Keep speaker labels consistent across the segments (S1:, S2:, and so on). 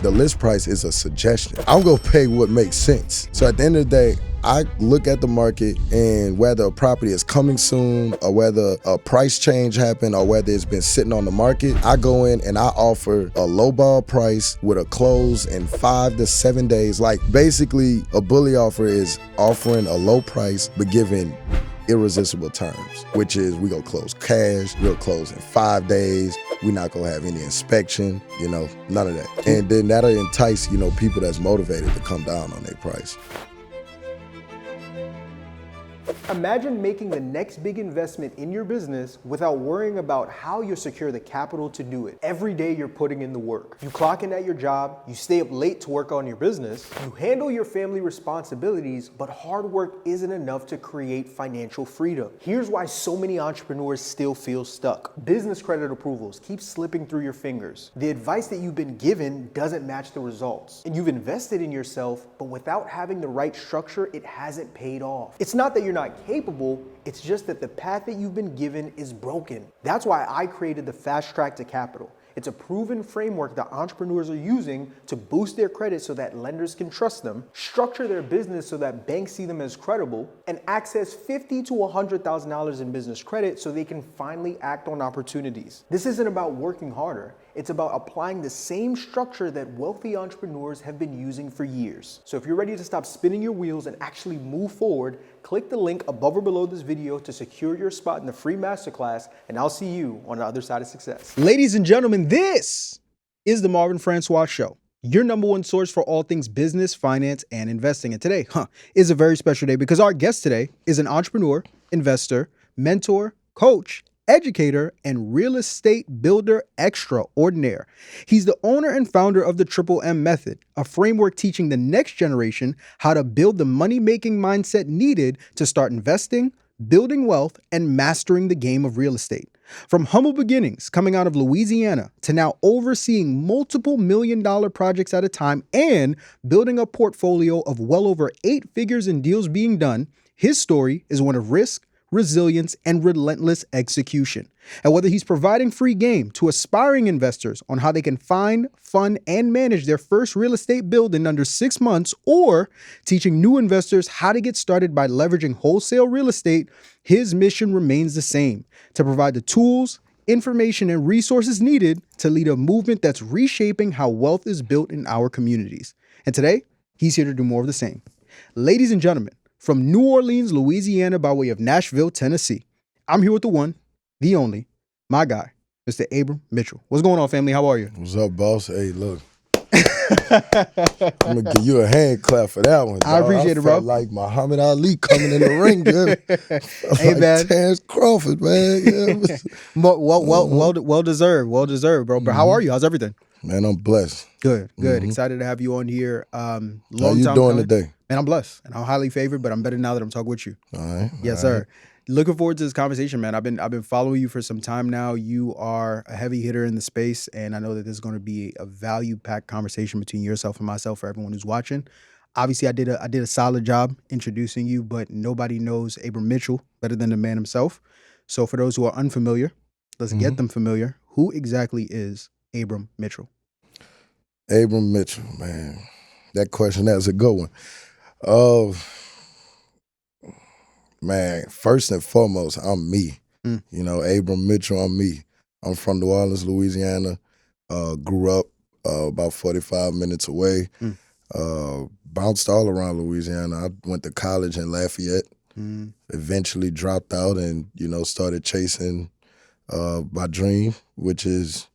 S1: The list price is a suggestion. I'm gonna pay what makes sense. So at the end of the day, I look at the market and whether a property is coming soon or whether a price change happened or whether it's been sitting on the market, I go in and I offer a lowball price with a close in 5 to 7 days. Like basically a bully offer is offering a low price but giving irresistible terms, which is we gonna close cash, we'll close in 5 days, we're not gonna have any inspection, none of that. And then that'll entice, people that's motivated to come down on their price.
S2: Imagine making the next big investment in your business without worrying about how you'll secure the capital to do it. Every day you're putting in the work. You clock in at your job, you stay up late to work on your business, you handle your family responsibilities, but hard work isn't enough to create financial freedom. Here's why so many entrepreneurs still feel stuck. Business credit approvals keep slipping through your fingers. The advice that you've been given doesn't match the results. And you've invested in yourself, but without having the right structure, it hasn't paid off. It's not that you're not capable, it's just that the path that you've been given is broken. That's why I created the Fast Track to Capital. It's a proven framework that entrepreneurs are using to boost their credit so that lenders can trust them, structure their business so that banks see them as credible, and access $50,000 to $100,000 in business credit so they can finally act on opportunities. This isn't about working harder. It's about applying the same structure that wealthy entrepreneurs have been using for years. So if you're ready to stop spinning your wheels and actually move forward, click the link above or below this video to secure your spot in the free masterclass, and I'll see you on the other side of success.
S3: Ladies and gentlemen, this is the Marvin Francois Show, your number one source for all things business, finance, and investing. And today, is a very special day because our guest today is an entrepreneur, investor, mentor, coach, educator, and real estate builder extraordinaire. He's the owner and founder of the TripleM method, a framework teaching the next generation how to build the money-making mindset needed to start investing, building wealth, and mastering the game of real estate. From humble beginnings coming out of Louisiana to now overseeing multiple million-dollar projects at a time and building a portfolio of well over 8 figures in deals being done, his story is one of risk, resilience, and relentless execution. And whether he's providing free game to aspiring investors on how they can find, fund, and manage their first real estate build in under 6 months, or teaching new investors how to get started by leveraging wholesale real estate, his mission remains the same: to provide the tools, information, and resources needed to lead a movement that's reshaping how wealth is built in our communities. And today, he's here to do more of the same. Ladies and gentlemen, from New Orleans, Louisiana, by way of Nashville, Tennessee, I'm here with the one, the only, my guy, Mr. Abram Mitchell. What's going on, family? How are you?
S1: What's up, boss? Hey, look. I'm gonna give you a hand clap for that one, dog.
S3: I appreciate it, bro.
S1: I felt like Muhammad Ali coming in the ring, dude.
S3: Hey,
S1: like
S3: man.
S1: Terrence Crawford, man. Yeah.
S3: Well deserved, bro. But how are you? How's everything?
S1: Man, I'm blessed.
S3: Good. Excited to have you on here.
S1: How
S3: Long
S1: you
S3: time
S1: doing
S3: coming.
S1: today?
S3: Man, I'm blessed, and I'm highly favored, but I'm better now that I'm talking with you.
S1: All right.
S3: Yes,
S1: all
S3: sir.
S1: right.
S3: Looking forward to this conversation, man. I've been following you for some time now. You are a heavy hitter in the space, and I know that this is going to be a value-packed conversation between yourself and myself for everyone who's watching. Obviously, I did a solid job introducing you, but nobody knows Abram Mitchell better than the man himself. So for those who are unfamiliar, let's get them familiar. Who exactly is Abram Mitchell?
S1: Abram Mitchell, man. That question, that's a good one. Man, first and foremost, I'm me. Abram Mitchell, I'm me. I'm from New Orleans, Louisiana. Grew up about 45 minutes away. Bounced all around Louisiana. I went to college in Lafayette. Eventually dropped out and, started chasing my dream, which is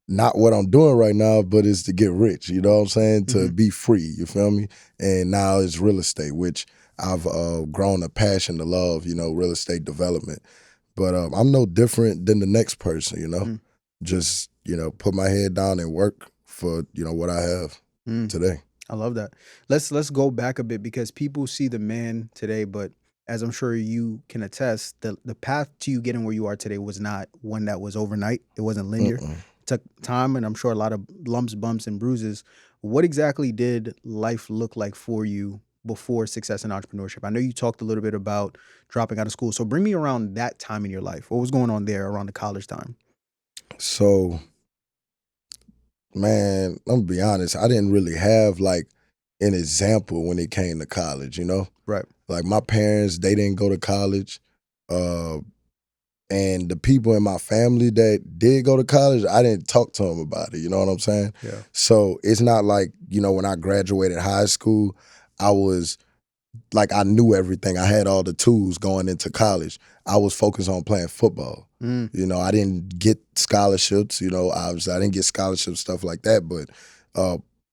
S1: not what I'm doing right now, but it's to get rich, you know what I'm saying? To be free, you feel me? And now it's real estate, which I've grown a passion to love, real estate development. But I'm no different than the next person, Just, put my head down and work for, what I have today.
S3: I love that. Let's go back a bit because people see the man today, but as I'm sure you can attest, the path to you getting where you are today was not one that was overnight. It wasn't linear. It took time, and I'm sure a lot of lumps, bumps, and bruises. What exactly did life look like for you before success in entrepreneurship? I know you talked a little bit about dropping out of school. So bring me around that time in your life. What was going on there around the college time?
S1: So Man, I'm gonna be honest. I didn't really have like an example when it came to college.
S3: Right.
S1: Like my parents, they didn't go to college, uh, and the people in my family that did go to college, I didn't talk to them about it. You know what I'm saying?
S3: Yeah.
S1: So it's not like when I graduated high school, I was like I knew everything. I had all the tools going into college. I was focused on playing football.
S3: Mm.
S1: I didn't get scholarships. Obviously I didn't get scholarships, stuff like that. But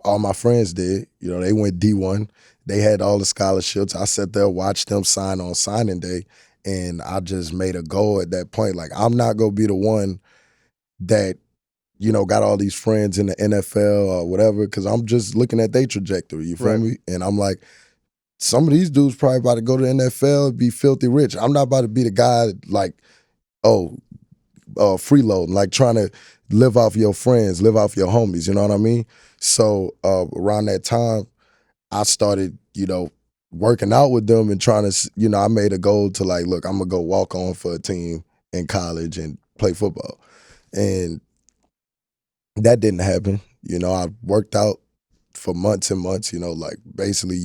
S1: all my friends did. They went D1. They had all the scholarships. I sat there, watched them sign on signing day, and I just made a goal at that point. Like I'm not gonna be the one that got all these friends in the NFL or whatever, because I'm just looking at their trajectory. You feel
S3: Right.
S1: me? And I'm like, some of these dudes probably about to go to the NFL, be filthy rich. I'm not about to be the guy like, freeloading, like trying to live off your friends, live off your homies. You know what I mean? So around that time, I started, working out with them and trying to, I made a goal to like, look, I'm gonna go walk on for a team in college and play football, and that didn't happen. I worked out for months and months. Like basically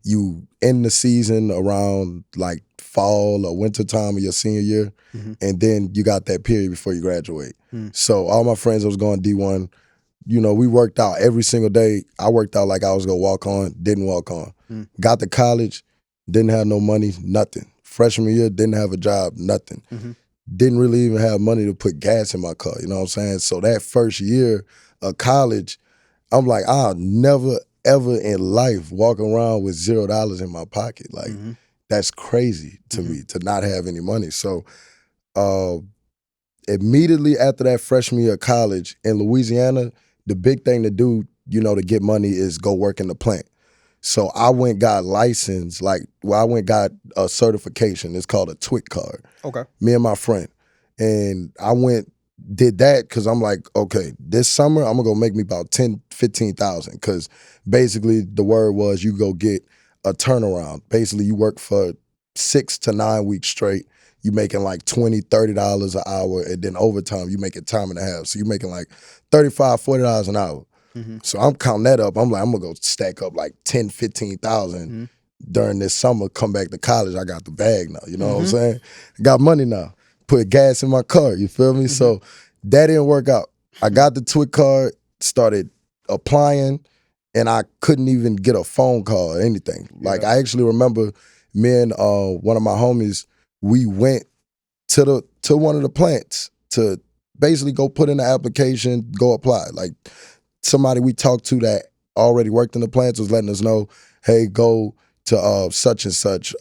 S1: you end the season around like fall or winter time of your senior year, and then you got that period before you graduate. So all my friends that was going D1, we worked out every single day. I worked out like I was gonna walk on, didn't walk on. Got to college, didn't have no money, nothing. Freshman year, didn't have a job, nothing. Didn't really even have money to put gas in my car, you know what I'm saying? So that first year of college, I'm like, I'll never, ever in life walk around with $0 in my pocket. Like, that's crazy to me to not have any money. So immediately after that freshman year of college in Louisiana, the big thing to do, to get money is go work in the plant. So I went got licensed, I went got a certification. It's called a TWIC card.
S3: Okay.
S1: Me and my friend. And I went, did that because I'm like, okay, this summer I'm gonna go make me about 10, 15,000. Because basically the word was you go get a turnaround. Basically you work for 6 to 9 weeks straight. You making like $20, $30 an hour, and then overtime you making time and a half. So you making like $35, $40 an hour. So I'm counting that up. I'm like, I'm gonna go stack up like 10, 15,000 during this summer, come back to college. I got the bag now. You know what I'm saying? Got money now. Put gas in my car. You feel me? So that didn't work out. I got the TWIC card, started applying, and I couldn't even get a phone call or anything. Like I actually remember me and one of my homies, we went to one of the plants to basically go put in the application, go apply. Like somebody we talked to that already worked in the plants was letting us know, hey, go to such and such.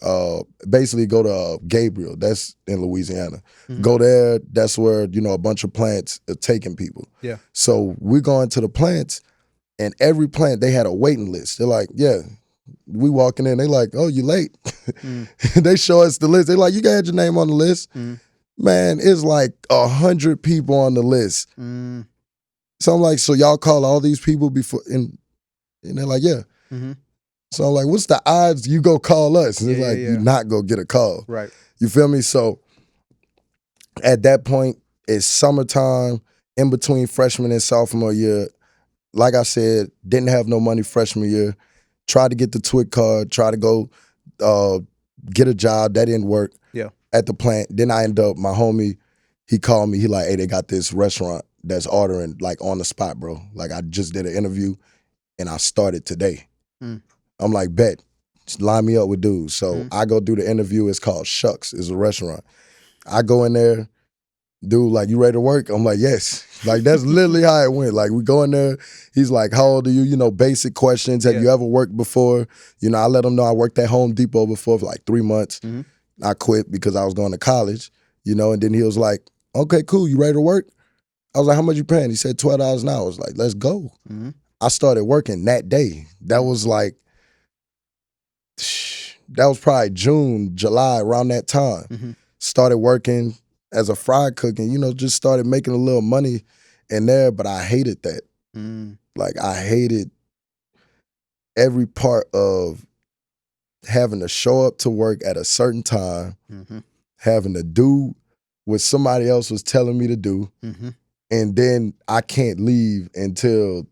S1: Basically go to Gabriel, that's in Louisiana. Go there, that's where, a bunch of plants are taking people.
S3: Yeah.
S1: So we're going to the plants, and every plant, they had a waiting list. They're like, yeah, we walking in, they like, oh, you late. They show us the list. They like, you got your name on the list. Man, it's like 100 people on the list. So I'm like, so y'all call all these people before, and they're like, yeah. So I'm like, what's the odds you go call us? And it's like, you not go get a call.
S3: Right.
S1: You feel me? So at that point, it's summertime, in between freshman and sophomore year. Like I said, didn't have no money freshman year. Tried to get the TWIC card, tried to go get a job. That didn't work.
S3: Yeah.
S1: At the plant. Then I end up, my homie, he called me. He like, hey, they got this restaurant that's ordering like on the spot, bro. Like I just did an interview and I started today. I'm like, bet, just line me up with dudes. So I go do the interview. It's called Shucks. It's a restaurant. I go in there, dude, like, you ready to work? I'm like, yes. Like, that's literally how it went. Like, we go in there. He's like, how old are you? Basic questions. Have you ever worked before? I let him know I worked at Home Depot before for like 3 months. I quit because I was going to college, and then he was like, okay, cool. You ready to work? I was like, how much you paying? He said $12 an hour. I was like, let's go. I started working that day. That was like, that was probably June, July, around that time. Started working as a fry cook and, just started making a little money in there, but I hated that. Like, I hated every part of having to show up to work at a certain time, having to do what somebody else was telling me to do, and then I can't leave until,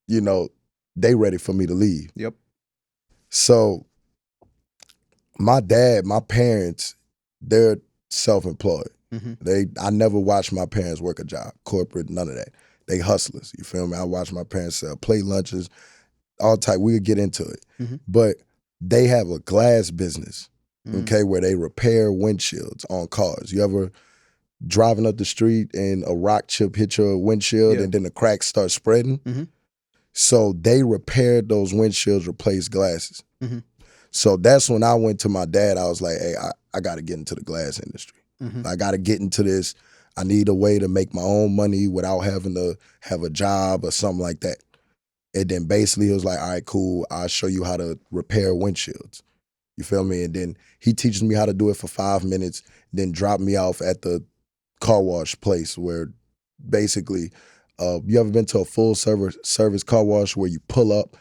S1: you know, they ready for me to leave.
S3: Yep.
S1: So my parents, they're self-employed. I never watched my parents work a job, corporate, none of that. They hustlers, you feel me? I watched my parents sell plate lunches, all type. We could get into it. But they have a glass business, okay, where they repair windshields on cars. You ever driving up the street and a rock chip hit your windshield and then the cracks start spreading? So they repaired those windshields, replaced glasses. So that's when I went to my dad. I was like, hey, I got to get into the glass industry. I got to get into this. I need a way to make my own money without having to have a job or something like that. And then basically he was like, all right, cool. I'll show you how to repair windshields. You feel me? And then he teaches me how to do it for 5 minutes, then drop me off at the car wash place where basically, you ever been to a full service car wash where you pull up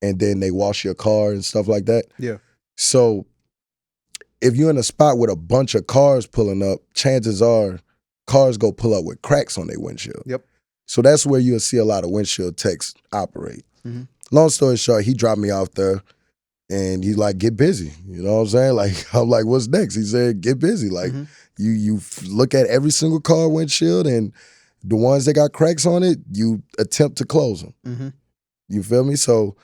S1: and then they wash your car and stuff like that?
S3: Yeah.
S1: So if you're in a spot with a bunch of cars pulling up, chances are cars go pull up with cracks on their windshield.
S3: Yep.
S1: So that's where you'll see a lot of windshield techs operate. Long story short, he dropped me off there and he's like, get busy. You know what I'm saying? Like, I'm like, what's next? He said, get busy. Like, you look at every single car windshield and the ones that got cracks on it, you attempt to close them. You feel me? So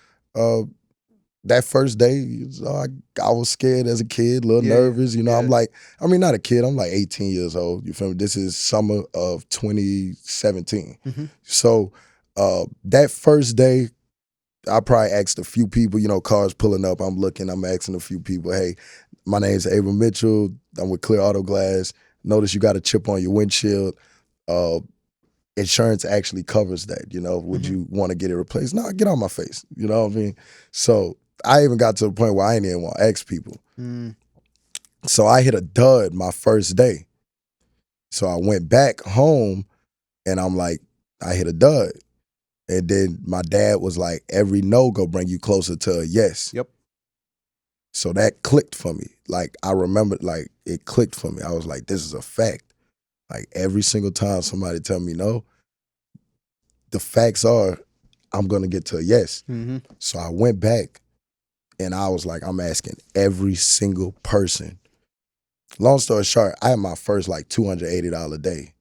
S1: that first day, I was scared as a kid, a little nervous. You know, I'm like, I mean, not a kid. I'm like 18 years old. You feel me? This is summer of 2017. So that first day, I probably asked a few people, you know, cars pulling up. I'm looking, I'm asking a few people, hey, my name's Abram Mitchell. I'm with Clear Auto Glass. Notice you got a chip on your windshield. Insurance actually covers that, you know. Would you want to get it replaced? No, get on my face. You know what I mean? So I even got to the point where I ain't even want to ask people. So I hit a dud my first day. So I went back home and I'm like, I hit a dud. And then my dad was like, every no go bring you closer to a yes.
S3: Yep.
S1: So that clicked for me. Like, I remember, like, it clicked for me. I was like, this is a fact. Like, every single time somebody tell me no, the facts are I'm going to get to a yes. So I went back and I was like, I'm asking every single person. Long story short, I had my first like $280 a day.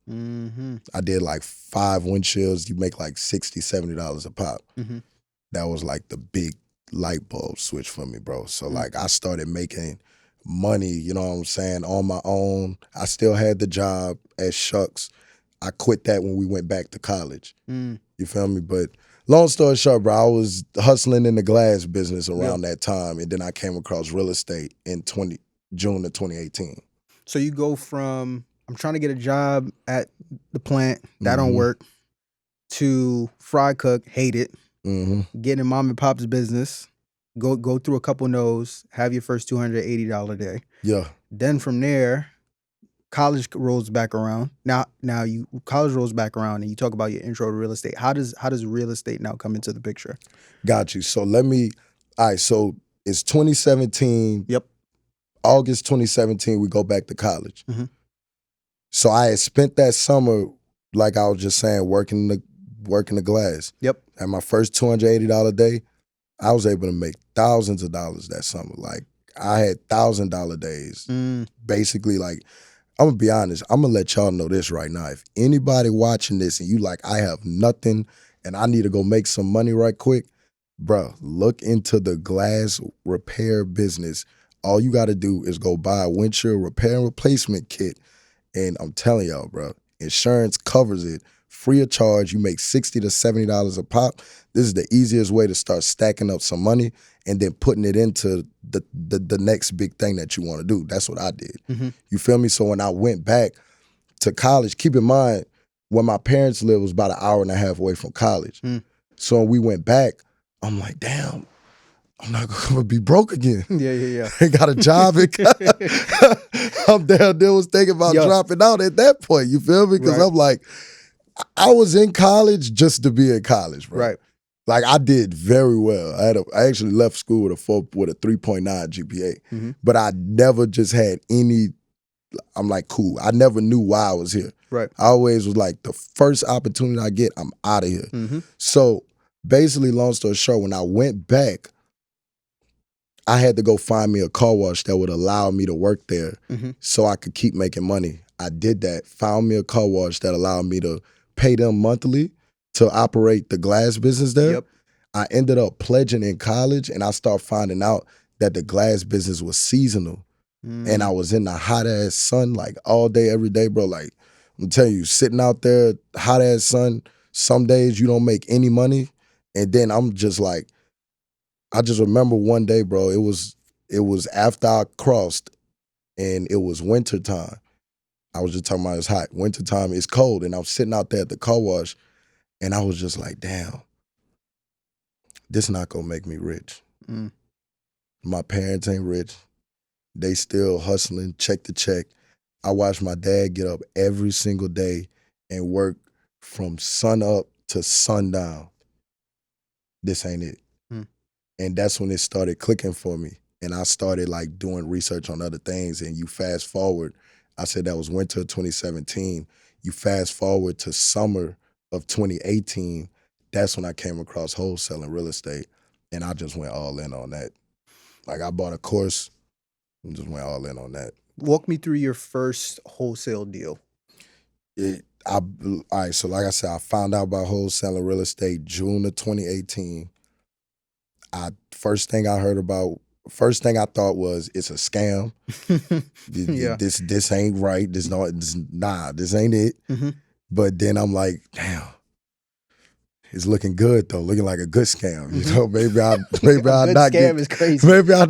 S1: I did like 5 windshields. You make like $60, $70 a pop. That was like the big light bulb switch for me, bro. So like I started making money, you know what I'm saying, on my own. I still had the job at Shucks. I quit that when we went back to college. You feel me? But long story short, bro, I was hustling in the glass business around that time, and then I came across real estate in June of 2018.
S3: So you go from, I'm trying to get a job at the plant, that don't work, to fry cook, hate it, getting in mom and pop's business, go through a couple no's, have your first $280 a day.
S1: Yeah.
S3: Then from there, college rolls back around. Now college rolls back around and you talk about your intro to real estate. How does real estate now come into the picture?
S1: Got you. So all right, so it's 2017.
S3: Yep.
S1: August 2017, we go back to college. So I had spent that summer, like I was just saying, working the glass.
S3: Yep.
S1: At my first $280 a day, I was able to make thousands of dollars that summer. Like I had $1,000 days. Basically, like, I'm gonna be honest, I'm gonna let y'all know this right now. If anybody watching this and you like, I have nothing and I need to go make some money right quick, bro, look into the glass repair business. All you gotta do is go buy a windshield repair and replacement kit. And I'm telling y'all, bro, insurance covers it free of charge. You make $60 to $70 a pop. This is the easiest way to start stacking up some money and then putting it into the next big thing that you want to do. That's what I did. You feel me? So when I went back to college, keep in mind, where my parents lived was about an hour and a half away from college. So when we went back, I'm like, damn, I'm not gonna be broke again.
S3: Yeah.
S1: I got a job. I'm down there was thinking about dropping out at that point. You feel me? Because I'm like, I was in college just to be in college, bro.
S3: Right.
S1: Like I did very well. I actually left school with a 3.9 GPA, but I never just had any I'm like, cool. I never knew why I was here.
S3: Right.
S1: I always was like, the first opportunity I get, I'm out of here.
S3: Mm-hmm.
S1: So basically, long story short, when I went back, I had to go find me a car wash that would allow me to work there so I could keep making money. I did that, found me a car wash that allowed me to pay them monthly to operate the glass business there.
S3: Yep.
S1: I ended up pledging in college, and I started finding out that the glass business was seasonal. And I was in the hot ass sun like all day, every day, bro. Like, I'm telling you, sitting out there, hot ass sun, some days you don't make any money. And then I'm just like, I just remember one day, bro, it was after I crossed and it was winter time. I was just talking about it's hot. Winter time, it's cold. And I'm sitting out there at the car wash and I was just like, damn, this not gonna make me rich. My parents ain't rich. They still hustling, check to check. I watched my dad get up every single day and work from sun up to sundown. This ain't it. And that's when it started clicking for me. And I started like doing research on other things. And you fast forward, I said that was winter of 2017. You fast forward to summer of 2018. That's when I came across wholesaling real estate. And I just went all in on that. Like I bought a course and just went all in on that.
S3: Walk me through your first wholesale deal.
S1: All right, so like I said, I found out about wholesaling real estate June of 2018. First thing I thought was it's a scam.
S3: Yeah.
S1: This ain't right. This ain't it. But then I'm like, damn, it's looking good though, looking like a good scam. You know, maybe I'll not
S3: scam
S1: get
S3: is crazy.
S1: Maybe I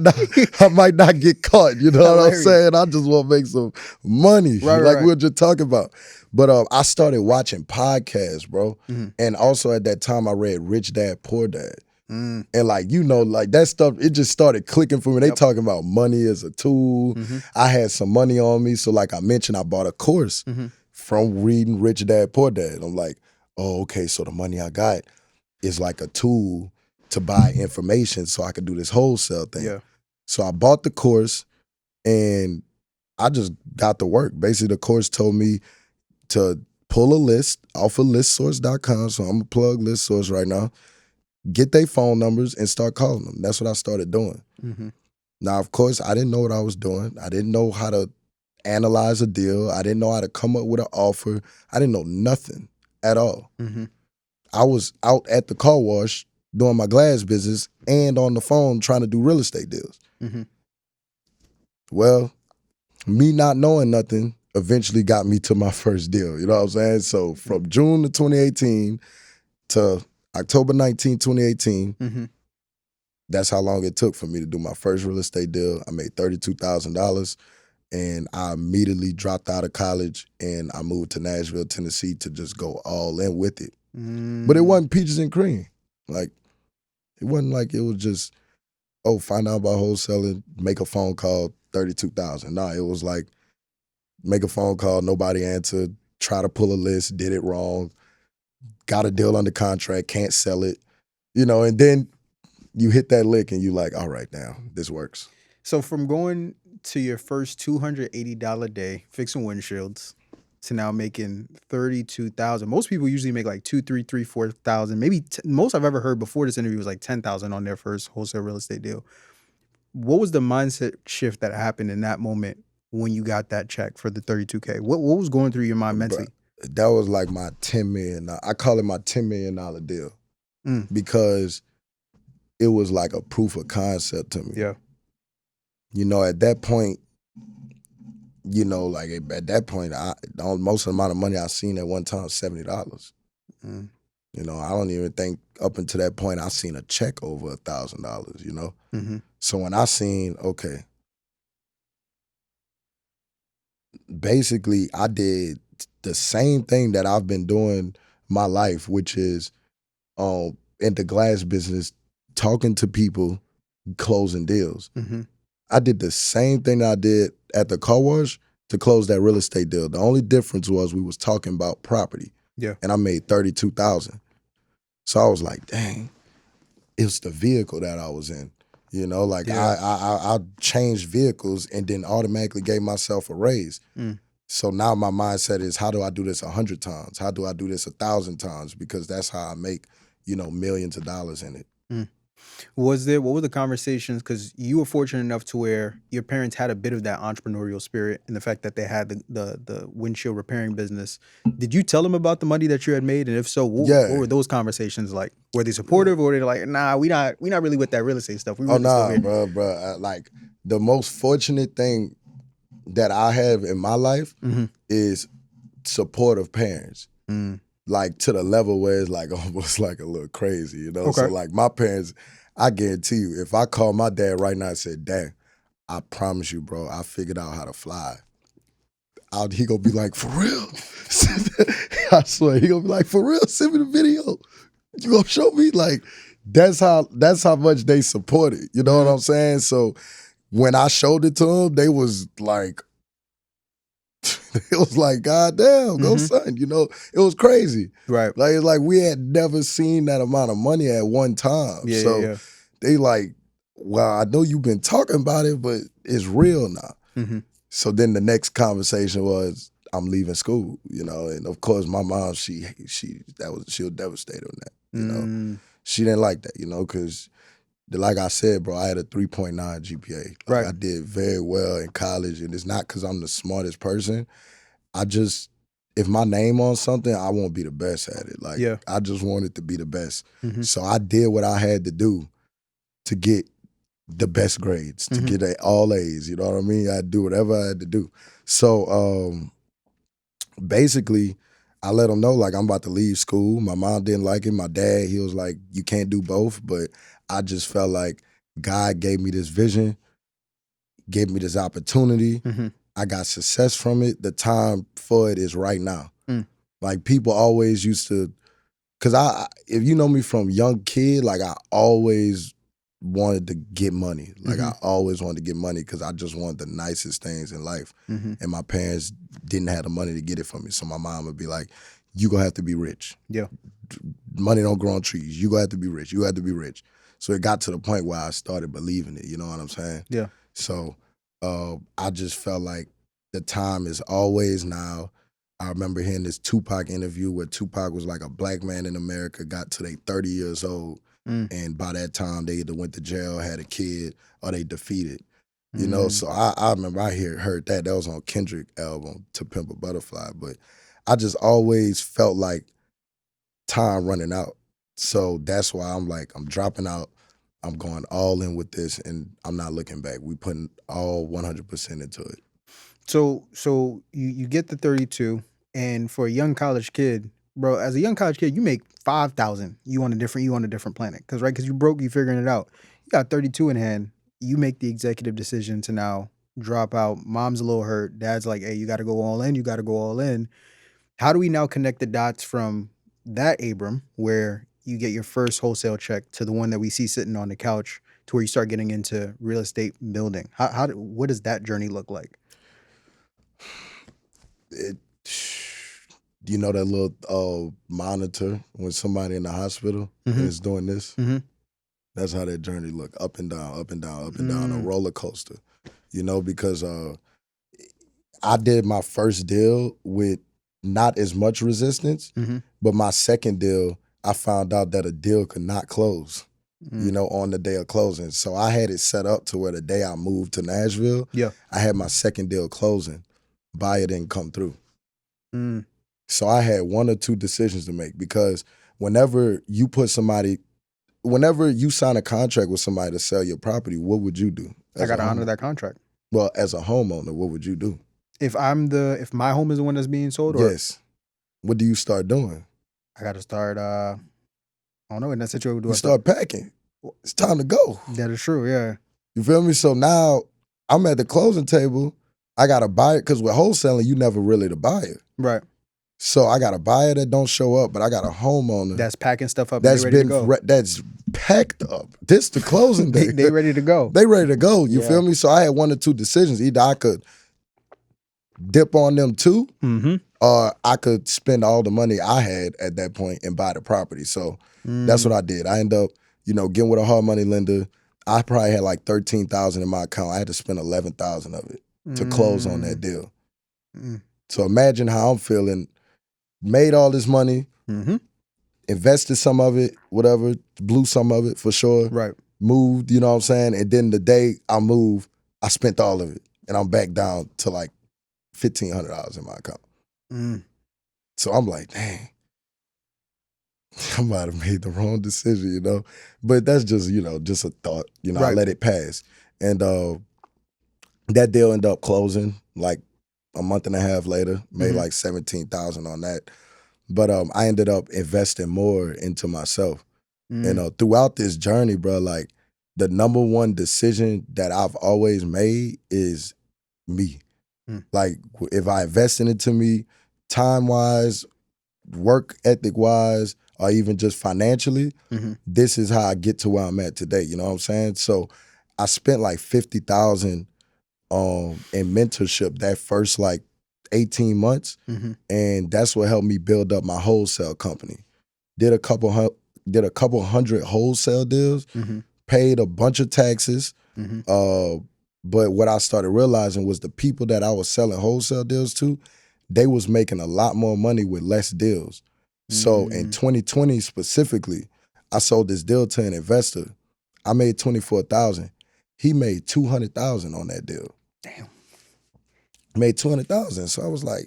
S1: might not get caught. You know what I'm saying? I just want to make some money, like we were just talking about. But I started watching podcasts, bro, and also at that time I read Rich Dad Poor Dad. And like, you know, like that stuff, it just started clicking for me. They talking about money as a tool. I had some money on me. So like I mentioned, I bought a course from reading Rich Dad Poor Dad. I'm like, oh, okay, so the money I got is like a tool to buy information so I could do this wholesale thing.
S3: Yeah.
S1: So I bought the course and I just got to work. Basically, the course told me to pull a list off of listsource.com. So I'm going to plug ListSource right now. Get their phone numbers and start calling them. That's what I started doing. Now, of course, I didn't know what I was doing. I didn't know how to analyze a deal. I didn't know how to come up with an offer. I didn't know nothing at all. I was out at the car wash doing my glass business and on the phone trying to do real estate deals. Well, me not knowing nothing eventually got me to my first deal. You know what I'm saying? So from June of 2018 to October 19, 2018, that's how long it took for me to do my first real estate deal. I made $32,000 and I immediately dropped out of college and I moved to Nashville, Tennessee to just go all in with it. But it wasn't peaches and cream. Like, it wasn't like it was just, oh, find out about wholesaling, make a phone call, $32,000. Nah, it was like, make a phone call, nobody answered, try to pull a list, did it wrong, got a deal under contract, can't sell it, you know, and then you hit that lick and you like, all right, now this works.
S3: So from going to your first $280 a day fixing windshields to now making $32,000. Most people usually make like $2,000, $3,000, $4,000. Maybe most I've ever heard before this interview was like $10,000 on their first wholesale real estate deal. What was the mindset shift that happened in that moment when you got that check for the $32K? What was going through your mind mentally?
S1: Bruh, that was like my $10 million. I call it my $10 million deal because it was like a proof of concept to me.
S3: Yeah.
S1: You know, at that point, you know, like at that point, the most amount of money I seen at one time was $70. You know, I don't even think up until that point I seen a check over $1,000. You know, so when I seen, okay, basically I did the same thing that I've been doing my life, which is in the glass business, talking to people, closing deals. I did the same thing that I did at the car wash to close that real estate deal. The only difference was we was talking about property.
S3: Yeah.
S1: And I made $32,000. So I was like, dang, it's the vehicle that I was in. You know, like
S3: Yeah.
S1: I changed vehicles and then automatically gave myself a raise. So now my mindset is, how do I do this 100 times? How do I do this 1,000 times? Because that's how I make, millions of dollars in it.
S3: What were the conversations? Because you were fortunate enough to where your parents had a bit of that entrepreneurial spirit and the fact that they had the windshield repairing business. Did you tell them about the money that you had made? And if so, what were those conversations like? Were they supportive or were they like, nah, we not really with that real estate stuff. We
S1: Oh,
S3: really still
S1: nah,
S3: here.
S1: bro. Like, the most fortunate thing that I have in my life is supportive parents. Like, to the level where it's like almost like a little crazy, you know?
S3: Okay.
S1: So, like, my parents, I guarantee you, if I call my dad right now and said, Dad, I promise you, bro, I figured out how to fly. He gonna be like, for real? I swear, he gonna be like, for real? Send me the video. You gonna show me? Like, that's how much they support it. You know what I'm saying? So when I showed it to them, they was like, God damn, go son. You know, it was crazy.
S3: Right.
S1: Like, it's like we had never seen that amount of money at one time.
S3: Yeah.
S1: They like, well, I know you've been talking about it, but it's real now. So then the next conversation was, I'm leaving school, and of course my mom, she was devastated on that, She didn't like that, because like I said, bro, I had a 3.9 GPA. Like,
S3: Right.
S1: I did very well in college, and it's not because I'm the smartest person. If my name on something, I won't be the best at it. Like, I just wanted to be the best. So I did what I had to do to get the best grades, to get all A's, you know what I mean? I had to do whatever I had to do. So basically, I let them know, like, I'm about to leave school. My mom didn't like it. My dad, he was like, you can't do both. But I just felt like God gave me this vision, gave me this opportunity. I got success from it. The time for it is right now. Like, people always used to, because if you know me from young kid, like, I always wanted to get money. Like, I always wanted to get money because I just wanted the nicest things in life. And my parents didn't have the money to get it for me. So my mom would be like, you gonna have to be rich.
S3: Yeah.
S1: Money don't grow on trees. You gonna have to be rich. You have to be rich. So it got to the point where I started believing it. You know what I'm saying?
S3: Yeah.
S1: So I just felt like the time is always now. I remember hearing this Tupac interview where Tupac was like, a black man in America got to they 30 years old. And by that time, they either went to jail, had a kid, or they defeated. You know, so I remember I heard that. That was on Kendrick album, To Pimp a Butterfly. But I just always felt like time running out. So that's why I'm like, I'm dropping out. I'm going all in with this, and I'm not looking back. We putting all 100% into it.
S3: So you get the 32, and for a young college kid, bro, as a young college kid, you make 5,000. You on a different planet, because you broke, you figuring it out. You got 32 in hand. You make the executive decision to now drop out. Mom's a little hurt. Dad's like, hey, you got to go all in. You got to go all in. How do we now connect the dots from that Abram, where you get your first wholesale check, to the one that we see sitting on the couch, to where you start getting into real estate building? What does that journey look like?
S1: You know that little monitor when somebody in the hospital is doing this? That's how that journey look, up and down, up and down, up and down, a roller coaster. You know, because I did my first deal with not as much resistance, but my second deal, I found out that a deal could not close, on the day of closing. So I had it set up to where the day I moved to Nashville, I had my second deal closing. Buyer didn't come through. So I had one or two decisions to make, because whenever you sign a contract with somebody to sell your property, what would you do?
S3: I got to honor that contract.
S1: Well, as a homeowner, what would you do?
S3: If my home is the one that's being sold, or
S1: yes, what do you start doing?
S3: I got to start. I don't know. In that situation,
S1: you start packing. It's time to go.
S3: That is true. Yeah.
S1: You feel me? So now I'm at the closing table. I got a buyer, because with wholesaling, you never really the buyer.
S3: Right.
S1: So I got a buyer that don't show up, but I got a homeowner
S3: that's packing stuff up.
S1: That's
S3: ready to go.
S1: That's packed up. This the closing day.
S3: they ready to go.
S1: They ready to go. You feel me? So I had one or two decisions. Either I could dip on them too, or I could spend all the money I had at that point and buy the property. So that's what I did. I ended up, getting with a hard money lender. I probably had like 13,000 in my account. I had to spend 11,000 of it to close on that deal.
S3: Mm.
S1: So imagine how I'm feeling. Made all this money, invested some of it, whatever, blew some of it for sure.
S3: Right.
S1: Moved, you know what I'm saying? And then the day I moved, I spent all of it. And I'm back down to like $1,500 in my account.
S3: Mm.
S1: So I'm like, dang, I might have made the wrong decision, you know? But that's just, just a thought. I
S3: Right.
S1: let it pass. And that deal ended up closing like a month and a half later, made like 17,000 on that. But I ended up investing more into myself. And throughout this journey, bro, like the number one decision that I've always made is me. Like if I invest into me, time-wise, work ethic-wise, or even just financially, this is how I get to where I'm at today. You know what I'm saying? So I spent like 50,000 in mentorship that first like 18 months. And that's what helped me build up my wholesale company. Did a couple hundred wholesale deals, paid a bunch of taxes. But what I started realizing was the people that I was selling wholesale deals to, they was making a lot more money with less deals. So in 2020 specifically, I sold this deal to an investor. I made 24,000. He made 200,000 on that deal.
S3: Damn.
S1: Made 200,000. So I was like,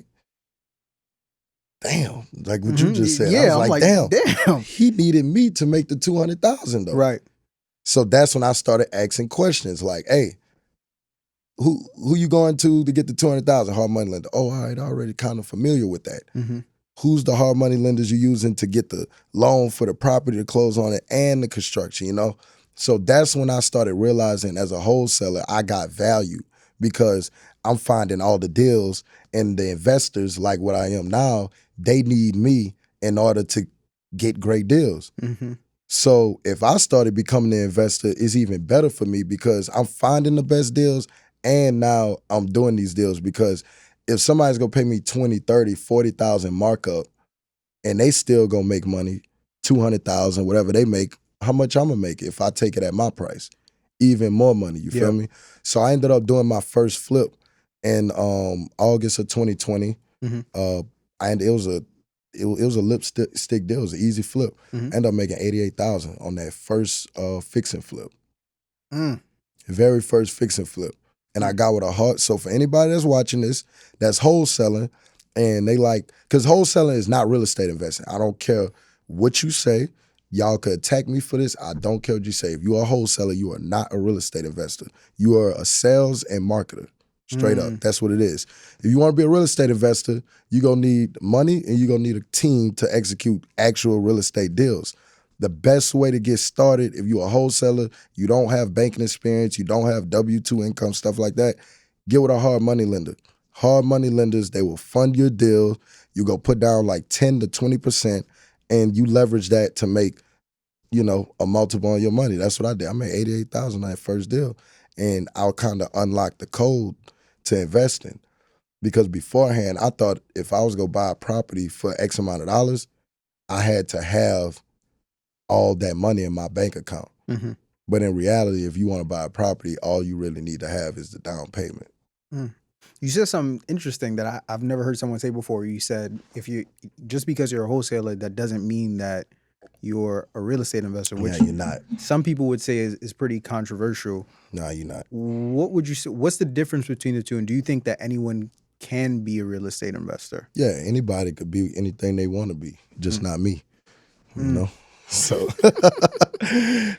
S1: damn. Like what you just said.
S3: Yeah,
S1: I was
S3: I'm
S1: like, damn. He needed me to make the 200,000 though.
S3: Right.
S1: So that's when I started asking questions like, hey, who you going to get the 200,000? Hard money lender. Oh, all right, already kind of familiar with that. Who's the hard money lenders you're using to get the loan for the property to close on it and the construction, you know? So that's when I started realizing as a wholesaler, I got value because I'm finding all the deals and the investors like what I am now, they need me in order to get great deals. So if I started becoming an investor, it's even better for me because I'm finding the best deals and now I'm doing these deals because if somebody's gonna pay me 20, 30, 40,000 markup and they still gonna make money, 200,000, whatever they make, how much I'm gonna make if I take it at my price? Even more money, you feel me? So I ended up doing my first flip in August of 2020. And it was a lipstick deal. It was an easy flip. I ended up making 88,000 on that first fix and flip. Very first fix and flip. And I got with a heart. So for anybody that's watching this, that's wholesaling, and they like, because wholesaling is not real estate investing. I don't care what you say. Y'all could attack me for this. I don't care what you say. If you are a wholesaler, you are not a real estate investor. You are a sales and marketer. Straight up. That's what it is. If you want to be a real estate investor, you're going to need money and you're going to need a team to execute actual real estate deals. The best way to get started, if you're a wholesaler, you don't have banking experience, you don't have W-2 income, stuff like that, get with a hard money lender. Hard money lenders, they will fund your deal. You go put down like 10 to 20% and you leverage that to make, a multiple on your money. That's what I did. I made 88,000 on that first deal. And I'll kind of unlock the code to invest in. Because beforehand, I thought if I was going to buy a property for X amount of dollars, I had to have all that money in my bank account. But in reality, if you want to buy a property, all you really need to have is the down payment.
S3: You said something interesting that I've never heard someone say before. You said just because you're a wholesaler, that doesn't mean that you're a real estate investor, which
S1: you're not.
S3: Some people would say is pretty controversial.
S1: No, you're not.
S3: What would you say? What's the difference between the two? And do you think that anyone can be a real estate investor?
S1: Yeah, anybody could be anything they want to be, just not me. You know? So,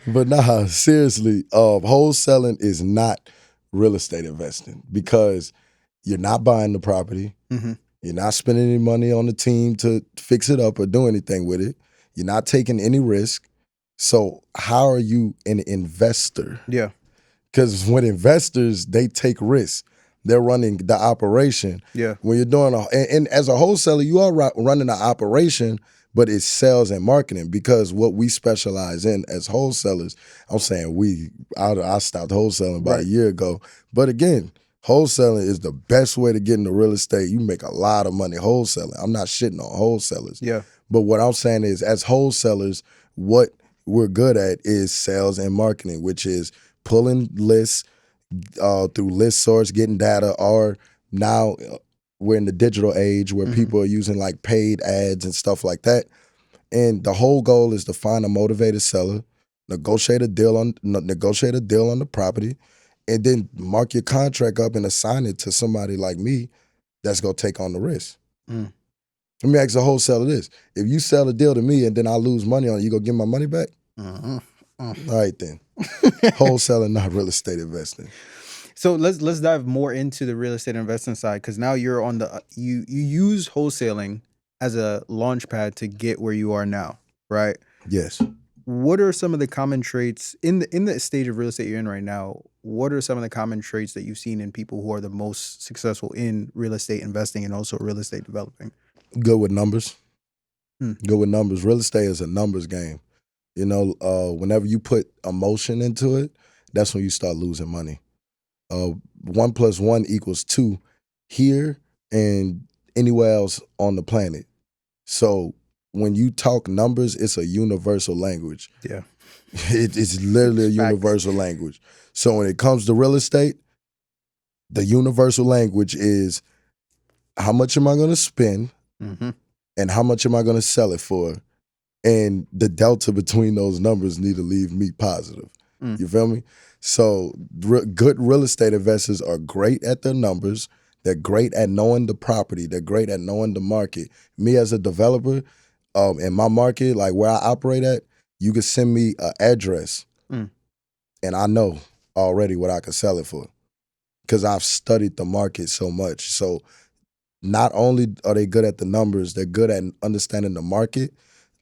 S1: but nah, seriously, wholesaling is not real estate investing because you're not buying the property. You're not spending any money on the team to fix it up or do anything with it. You're not taking any risk. So how are you an investor?
S3: Yeah.
S1: Because when investors, they take risks. They're running the operation.
S3: Yeah.
S1: When you're doing and as a wholesaler, you are running the operation, but it's sales and marketing because what we specialize in as wholesalers, I'm saying I stopped wholesaling about a year ago. But again, wholesaling is the best way to get into real estate. You make a lot of money wholesaling. I'm not shitting on wholesalers.
S3: Yeah.
S1: But what I'm saying is as wholesalers, what we're good at is sales and marketing, which is pulling lists through list source, getting data, or now we're in the digital age where people are using like paid ads and stuff like that. And the whole goal is to find a motivated seller, negotiate a deal on the property, and then mark your contract up and assign it to somebody like me that's gonna take on the risk. Let me ask the wholesaler this: if you sell a deal to me and then I lose money on it, you gonna give my money back? All right then. Wholesaling, not real estate investing.
S3: So let's dive more into the real estate investing side, because now you're on the you use wholesaling as a launch pad to get where you are now, right?
S1: Yes.
S3: What are some of the common traits in the stage of real estate you're in right now? What are some of the common traits that you've seen in people who are the most successful in real estate investing and also real estate developing?
S1: Good with numbers. Good with numbers. Real estate is a numbers game. You know, whenever you put emotion into it, that's when you start losing money. 1 + 1 = 2 here and anywhere else on the planet. So when you talk numbers, it's a universal language.
S3: Yeah.
S1: It's literally a universal language. So when it comes to real estate, the universal language is how much am I going to spend and how much am I going to sell it for? And the delta between those numbers need to leave me positive. You feel me? So good real estate investors are great at their numbers. They're great at knowing the property. They're great at knowing the market. Me as a developer, in my market, like where I operate at, you can send me an address and I know already what I can sell it for because I've studied the market so much. So not only are they good at the numbers, they're good at understanding the market,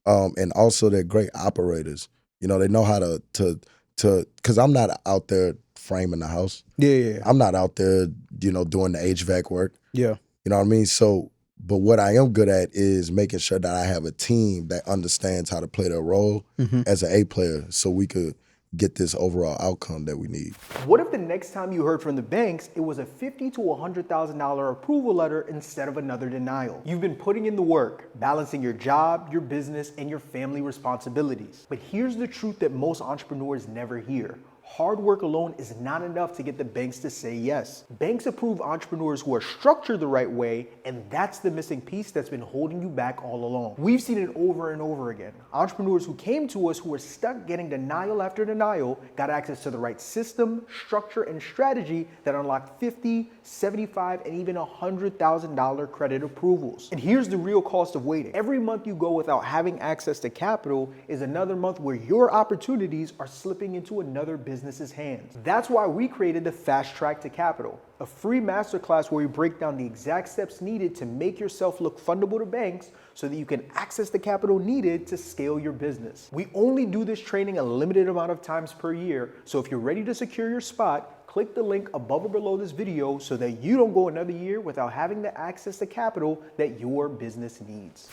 S1: and also they're great operators. You know, they know how to because I'm not out there framing the house.
S3: Yeah.
S1: I'm not out there, doing the HVAC work.
S3: Yeah.
S1: You know what I mean? So, but what I am good at is making sure that I have a team that understands how to play their role as an A player so we could get this overall outcome that we need.
S2: What if the next time you heard from the banks, it was a $50,000 to $100,000 approval letter instead of another denial? You've been putting in the work, balancing your job, your business, and your family responsibilities. But here's the truth that most entrepreneurs never hear. Hard work alone is not enough to get the banks to say yes. Banks approve entrepreneurs who are structured the right way, and that's the missing piece that's been holding you back all along. We've seen it over and over again. Entrepreneurs who came to us who were stuck getting denial after denial got access to the right system, structure, and strategy that unlocked $50,000, $75,000, and even $100,000 credit approvals. And here's the real cost of waiting. Every month you go without having access to capital is another month where your opportunities are slipping into another business's hands. That's why we created the Fast Track to Capital, a free masterclass where we break down the exact steps needed to make yourself look fundable to banks so that you can access the capital needed to scale your business. We only do this training a limited amount of times per year, so if you're ready to secure your spot, click the link above or below this video so that you don't go another year without having the access to capital that your business needs.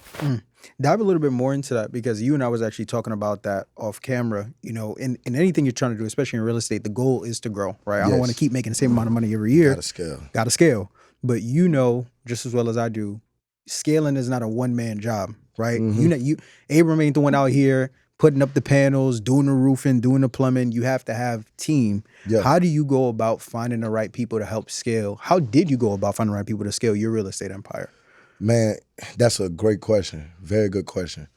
S3: Dive a little bit more into that, because you and I was actually talking about that off camera. You know, in anything you're trying to do, especially in real estate, the goal is to grow, right? I don't want to keep making the same amount of money every year. Gotta scale. But you know, just as well as I do, scaling is not a one-man job, right? Abram ain't the one out here putting up the panels, doing the roofing, doing the plumbing. You have to have team. Yeah. How do you go about finding the right people to help scale? How did you go about finding the right people to scale your real estate empire?
S1: Man, that's a great question. Very good question.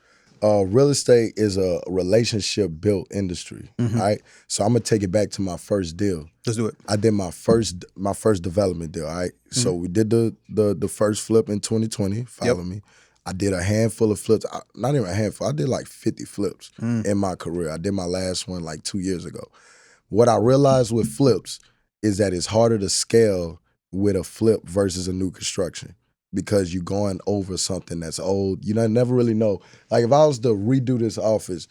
S1: Real estate is a relationship-built industry, right? So I'm gonna take it back to my first deal.
S3: Let's do it.
S1: I did my first development deal, all right? So we did the first flip in 2020, follow me. I did a handful of flips, not even a handful, I did like 50 flips in my career. I did my last one like 2 years ago. What I realized with flips is that it's harder to scale with a flip versus a new construction because you're going over something that's old. You never really know. Like if I was to redo this office,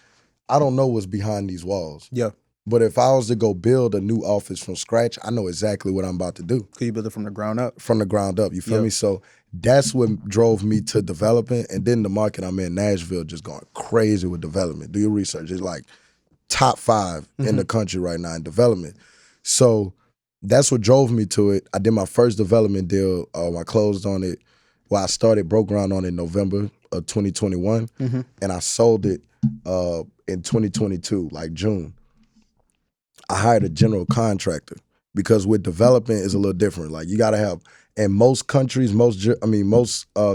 S1: I don't know what's behind these walls. Yeah. But if I was to go build a new office from scratch, I know exactly what I'm about to do.
S3: Could you build it from the ground up?
S1: From the ground up, you feel me? So that's what drove me to developing. And then the market I'm in, Nashville, just going crazy with development. Do your research. It's like top 5 in the country right now in development. So that's what drove me to it. I did my first development deal. I closed on it. Well, I broke ground on it in November of 2021. And I sold it in 2022, like June, I hired a general contractor because with development is a little different. Like you got to have, in most countries, most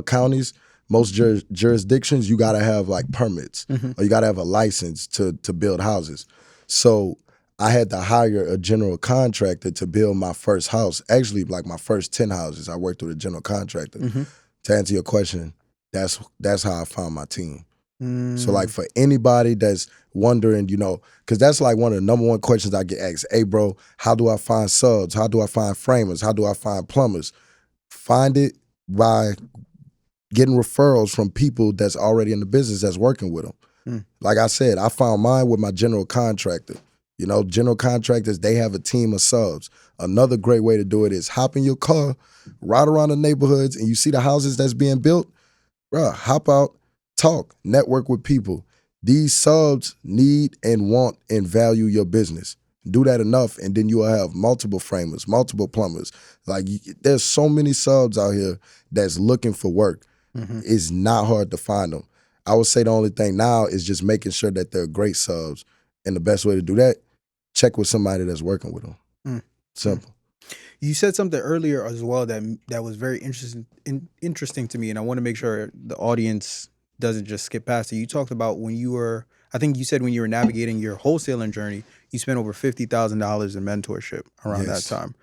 S1: counties, most jurisdictions, you got to have like permits or you got to have a license to build houses. So I had to hire a general contractor to build my first house. Actually, like my first 10 houses, I worked with a general contractor. To answer your question, that's how I found my team. So like for anybody that's wondering, because that's like one of the number one questions I get asked. Hey, bro, how do I find subs? How do I find framers? How do I find plumbers? Find it by getting referrals from people that's already in the business that's working with them. Like I said, I found mine with my general contractor. General contractors, they have a team of subs. Another great way to do it is hop in your car, ride around the neighborhoods, and you see the houses that's being built, bro, hop out, talk, network with people. These subs need and want and value your business. Do that enough, and then you will have multiple framers, multiple plumbers. Like there's so many subs out here that's looking for work. It's not hard to find them. I would say the only thing now is just making sure that they're great subs. And the best way to do that, check with somebody that's working with them. Simple.
S3: You said something earlier as well that was very interesting to me, and I want to make sure the audience doesn't just skip past it. You talked about when you were navigating your wholesaling journey, you spent over $50,000 in mentorship around that time.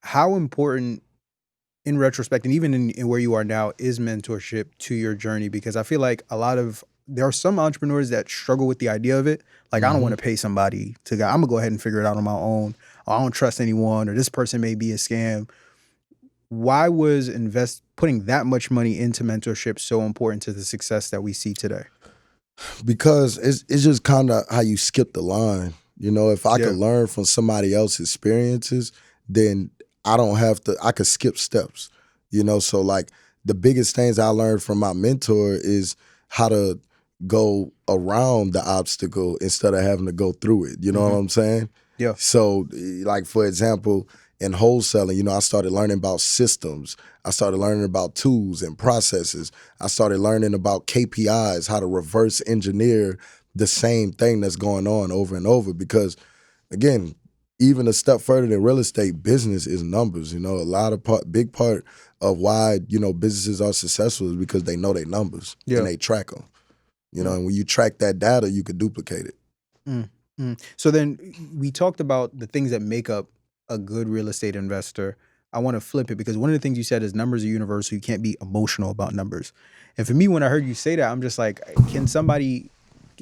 S3: How important, in retrospect, and even in where you are now, is mentorship to your journey? Because I feel like there are some entrepreneurs that struggle with the idea of it. Like, I don't want to pay somebody I'm going to go ahead and figure it out on my own. Or I don't trust anyone, or this person may be a scam. Why was putting that much money into mentorship so important to the success that we see today?
S1: Because it's just kind of how you skip the line. If I could learn from somebody else's experiences, then I could skip steps. So like the biggest things I learned from my mentor is how to go around the obstacle instead of having to go through it. You know what I'm saying?
S3: Yeah.
S1: So like, for example, in wholesaling, I started learning about systems. I started learning about tools and processes. I started learning about KPIs, how to reverse engineer the same thing that's going on over and over. Because again, even a step further than real estate, business is numbers. Big part of why, businesses are successful is because they know their numbers and they track them. And when you track that data, you can duplicate it.
S3: So then we talked about the things that make up a good real estate investor. I want to flip it because one of the things you said is numbers are universal. You can't be emotional about numbers. And for me, when I heard you say that, I'm just like,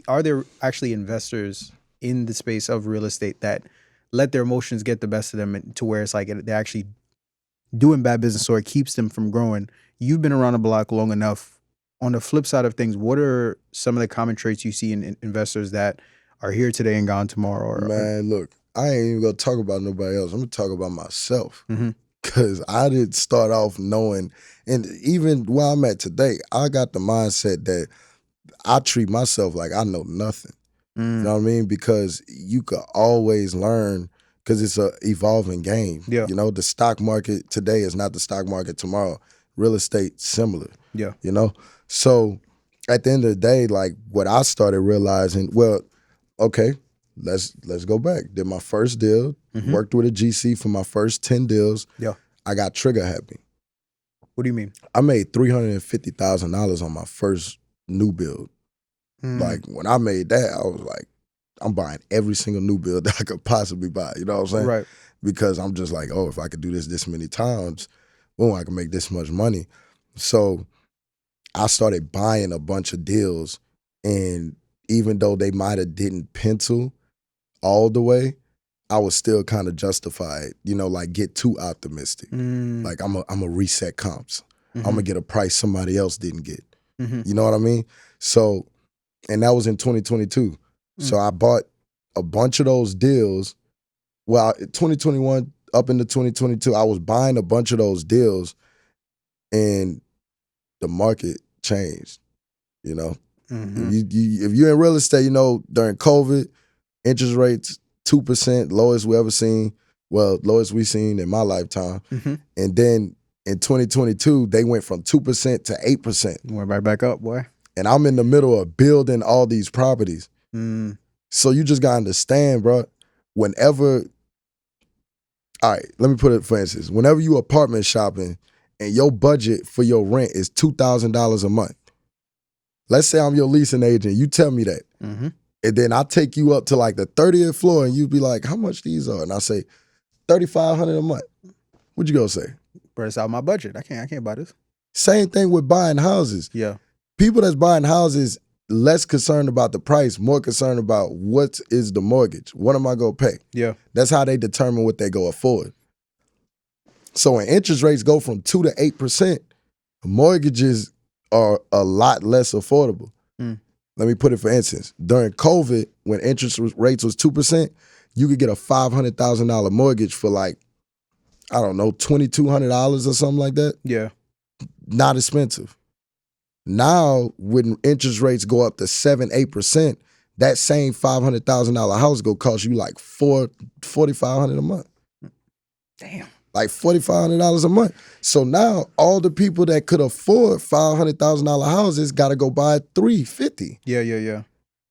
S3: are there actually investors in the space of real estate that let their emotions get the best of them to where it's like they're actually doing bad business or it keeps them from growing? You've been around the block long enough. On the flip side of things, what are some of the common traits you see in investors that are here today and gone tomorrow?
S1: Man, look, I ain't even gonna talk about nobody else. I'm gonna talk about myself. Because I didn't start off knowing, and even where I'm at today, I got the mindset that I treat myself like I know nothing. You know what I mean? Because you could always learn, because it's an evolving game.
S3: Yeah.
S1: The stock market today is not the stock market tomorrow. Real estate, similar.
S3: Yeah.
S1: So at the end of the day, like what I started realizing, okay, let's go back. Did my first deal, worked with a GC for my first 10 deals.
S3: Yeah.
S1: I got trigger happy.
S3: What do you mean?
S1: I made $350,000 on my first new build. Like when I made that, I was like, I'm buying every single new build that I could possibly buy. You know what I'm saying?
S3: Right.
S1: Because I'm just like, if I could do this many times, I can make this much money. So I started buying a bunch of deals, and even though they might have didn't pencil all the way, I was still kind of justified, like get too optimistic. Like I'm a reset comps. I'm gonna get a price somebody else didn't get. You know what I mean? So, and that was in 2022. So I bought a bunch of those deals. Well, 2021 up into 2022, I was buying a bunch of those deals, and the market changed. If you're in real estate, during COVID, interest rates 2%, lowest we ever seen. Well, lowest we seen in my lifetime. And then in 2022, they went from 2% to 8%.
S3: Went right back up, boy.
S1: And I'm in the middle of building all these properties. So you just gotta understand, bro, whenever, all right, let me put it for instance, whenever you apartment shopping and your budget for your rent is $2,000 a month, let's say I'm your leasing agent, you tell me that. And then I take you up to like the 30th floor and you be like, how much these are? And I say, $3,500 a month. What you gonna say?
S3: Bro, it's out of my budget. I can't buy this.
S1: Same thing with buying houses.
S3: Yeah.
S1: People that's buying houses, less concerned about the price, more concerned about what is the mortgage. What am I gonna pay?
S3: Yeah.
S1: That's how they determine what they go afford. So when interest rates go from 2 to 8%, mortgages are a lot less affordable. Let me put it for instance. During COVID, when interest rates was 2%, you could get a $500,000 mortgage for like, I don't know, $2,200 or something like that.
S3: Yeah.
S1: Not expensive. Now, when interest rates go up to 7, 8%, that same $500,000 house go cost you like $4,500 a month.
S3: Damn.
S1: Like $4,500 a month. So now all the people that could afford $500,000 houses got to go buy $350,000.
S3: Yeah.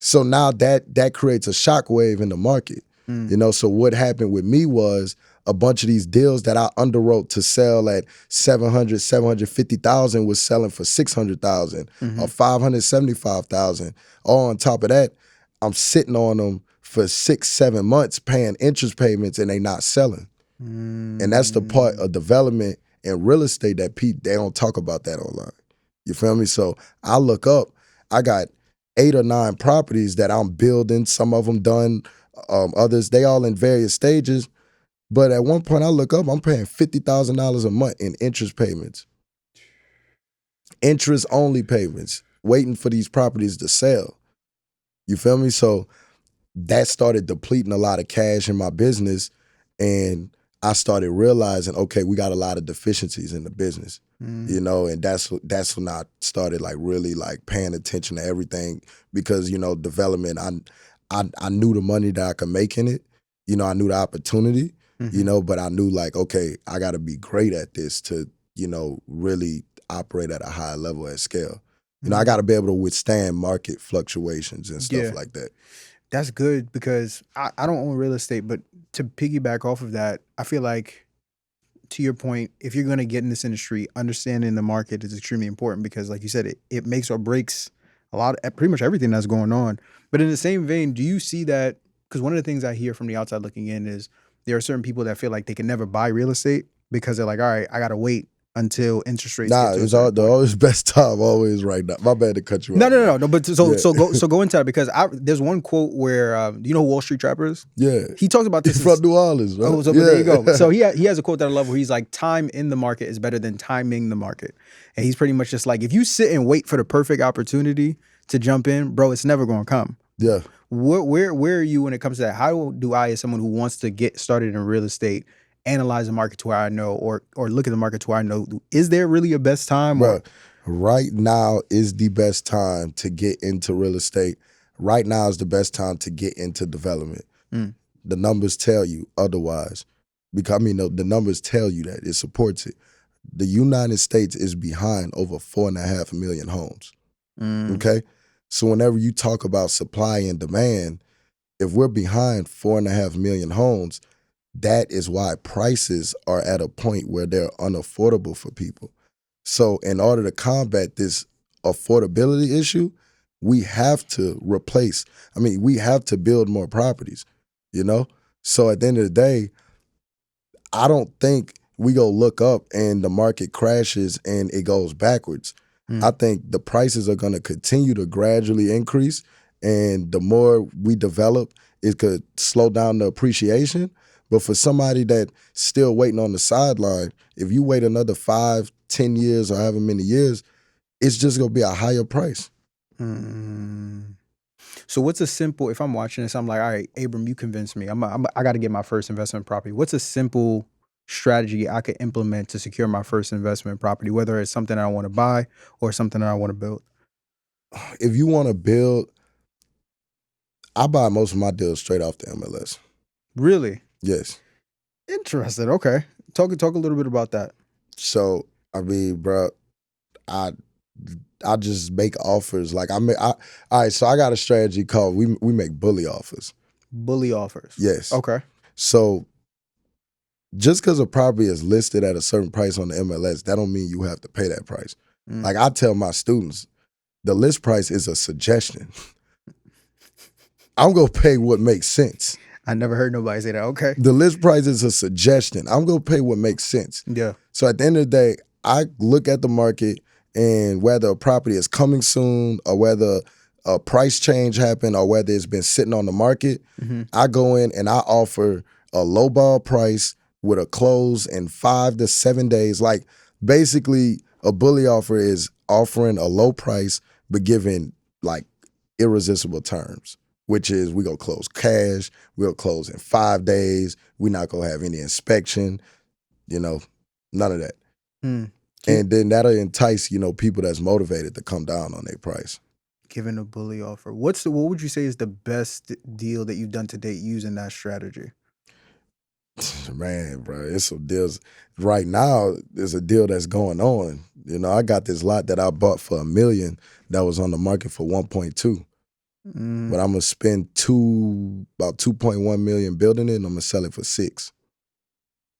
S1: So now that creates a shockwave in the market. You know, so what happened with me was a bunch of these deals that I underwrote to sell at $700,000, $750,000 was selling for $600,000 or $575,000. All on top of that, I'm sitting on them for 6, 7 months paying interest payments and they not selling. And that's the part of development and real estate that they don't talk about that online. You feel me? So I look up, I got 8 or 9 properties that I'm building, some of them done, others, they all in various stages. But at one point I look up, I'm paying $50,000 a month in interest payments. Interest only payments, waiting for these properties to sell. You feel me? So that started depleting a lot of cash in my business. And I started realizing, okay, we got a lot of deficiencies in the business, you know, and that's when I started like really like paying attention to everything because, you know, development, I knew the money that I could make in it. You know, I knew the opportunity, you know, but I knew like, okay, I got to be great at this to, you know, really operate at a high level at scale. You know, I got to be able to withstand market fluctuations and stuff like that.
S3: That's good because I don't own real estate, but to piggyback off of that, I feel like, to your point, if you're going to get in this industry, understanding the market is extremely important because, like you said, it makes or breaks pretty much everything that's going on. But in the same vein, do you see that? Because one of the things I hear from the outside looking in is there are certain people that feel like they can never buy real estate because they're like, all right, I got to wait until interest rates.
S1: Nah, it's always best time, always right now. My bad to cut you off.
S3: No. But so go into that because there's one quote where do you know who Wall Street Trapper is?
S1: Yeah,
S3: he talks about this.
S1: He's from New Orleans, right?
S3: Oh, so there you go. So he has a quote that I love where he's like, "Time in the market is better than timing the market," and he's pretty much just like, if you sit and wait for the perfect opportunity to jump in, bro, it's never going to come.
S1: Yeah.
S3: Where are you when it comes to that? How do I, as someone who wants to get started in real estate, analyze the market to where I know, or look at the market to where I know, is there really a best time?
S1: Bro, right now is the best time to get into real estate. Right now is the best time to get into development. The numbers tell you otherwise. Because the numbers tell you that. It supports it. The United States is behind over 4.5 million homes. Okay? So whenever you talk about supply and demand, if we're behind 4.5 million homes, that is why prices are at a point where they're unaffordable for people. So in order to combat this affordability issue, we have to we have to build more properties, you know? So at the end of the day, I don't think we go look up and the market crashes and it goes backwards. I think the prices are going to continue to gradually increase, and the more we develop, it could slow down the appreciation. But for somebody that's still waiting on the sideline, if you wait another 5, 10 years or however many years, it's just going to be a higher price.
S3: So what's a simple, if I'm watching this, I'm like, all right, Abram, you convinced me. I got to get my first investment property. What's a simple strategy I could implement to secure my first investment property, whether it's something I want to buy or something that I want to build?
S1: If you want to build, I buy most of my deals straight off the MLS.
S3: Really?
S1: Yes.
S3: Interesting. Okay. Talk a little bit about that.
S1: So, bro, I just make offers. Like all right, so I got a strategy called we make bully offers.
S3: Bully offers.
S1: Yes.
S3: Okay.
S1: So just because a property is listed at a certain price on the MLS, that don't mean you have to pay that price. Like I tell my students, the list price is a suggestion. I'm gonna pay what makes sense.
S3: I never heard nobody say that. Okay.
S1: The list price is a suggestion. I'm gonna pay what makes sense.
S3: Yeah.
S1: So at the end of the day, I look at the market and whether a property is coming soon or whether a price change happened or whether it's been sitting on the market, I go in and I offer a lowball price with a close in 5 to 7 days. Like basically a bully offer is offering a low price but giving like irresistible terms, which is we go close cash, we'll close in 5 days, we're not gonna have any inspection, none of that. And then that'll entice, people that's motivated to come down on their price.
S3: Giving a bully offer. What would you say is the best deal that you've done to date using that strategy?
S1: Man, bro, it's some deals. Right now, there's a deal that's going on. I got this lot that I bought for $1 million that was on the market for 1.2. But I'm gonna spend about 2.1 million building it, and I'm gonna sell it for 6.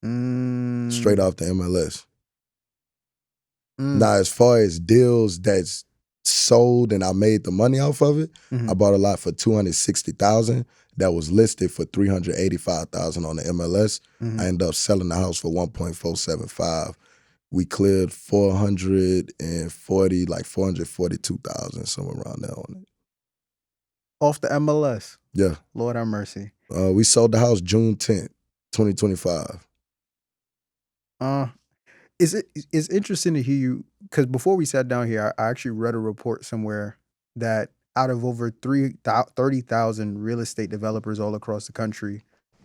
S1: Straight off the MLS. Now, as far as deals that's sold and I made the money off of it, I bought a lot for $260,000 that was listed for $385,000 on the MLS. I ended up selling the house for $1.475. We cleared 440, like 442,000, somewhere around there on it.
S3: Off the MLS.
S1: Yeah.
S3: Lord have mercy.
S1: We sold the house June 10th, 2025.
S3: It's interesting to hear you, because before we sat down here, I actually read a report somewhere that out of over 30,000 real estate developers all across the country,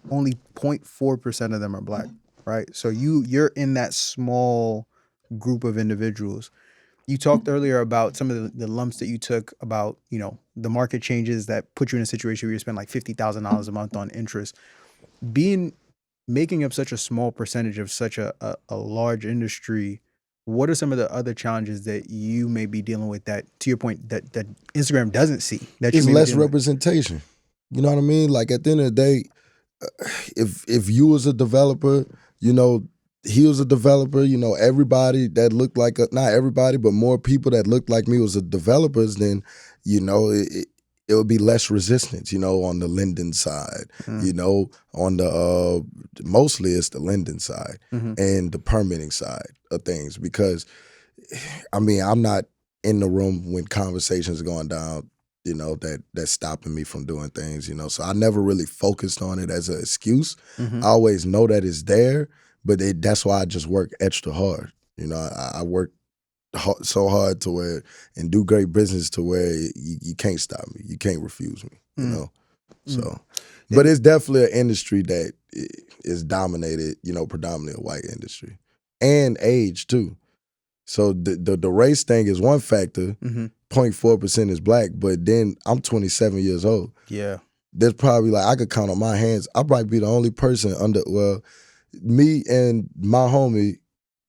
S3: only 0.4% of them are Black, right? So you're in that small group of individuals. You talked earlier about some of the lumps that you took, about, the market changes that put you in a situation where you spend like $50,000 a month on interest. Making up such a small percentage of such a large industry, what are some of the other challenges that you may be dealing with that, to your point, that Instagram doesn't see?
S1: It's less representation. You know what I mean? Like at the end of the day, if you was a developer, he was a developer, everybody that looked like, not everybody, but more people that looked like me was a developers, then, it would be less resistance, on the lending side, on the, mostly it's the lending side and the permitting side of things. Because, I'm not in the room when conversations are going down, that's stopping me from doing things, So I never really focused on it as an excuse. I always know that it's there, but that's why I just work extra hard. I work so hard to where, and do great business to where you can't stop me. You can't refuse me, So, but it's definitely an industry that is dominated, predominantly a white industry. And age too. So the race thing is one factor. 0.4% is Black, but then I'm 27 years old.
S3: Yeah.
S1: There's probably, like, I could count on my hands. I'll probably be the only person me and my homie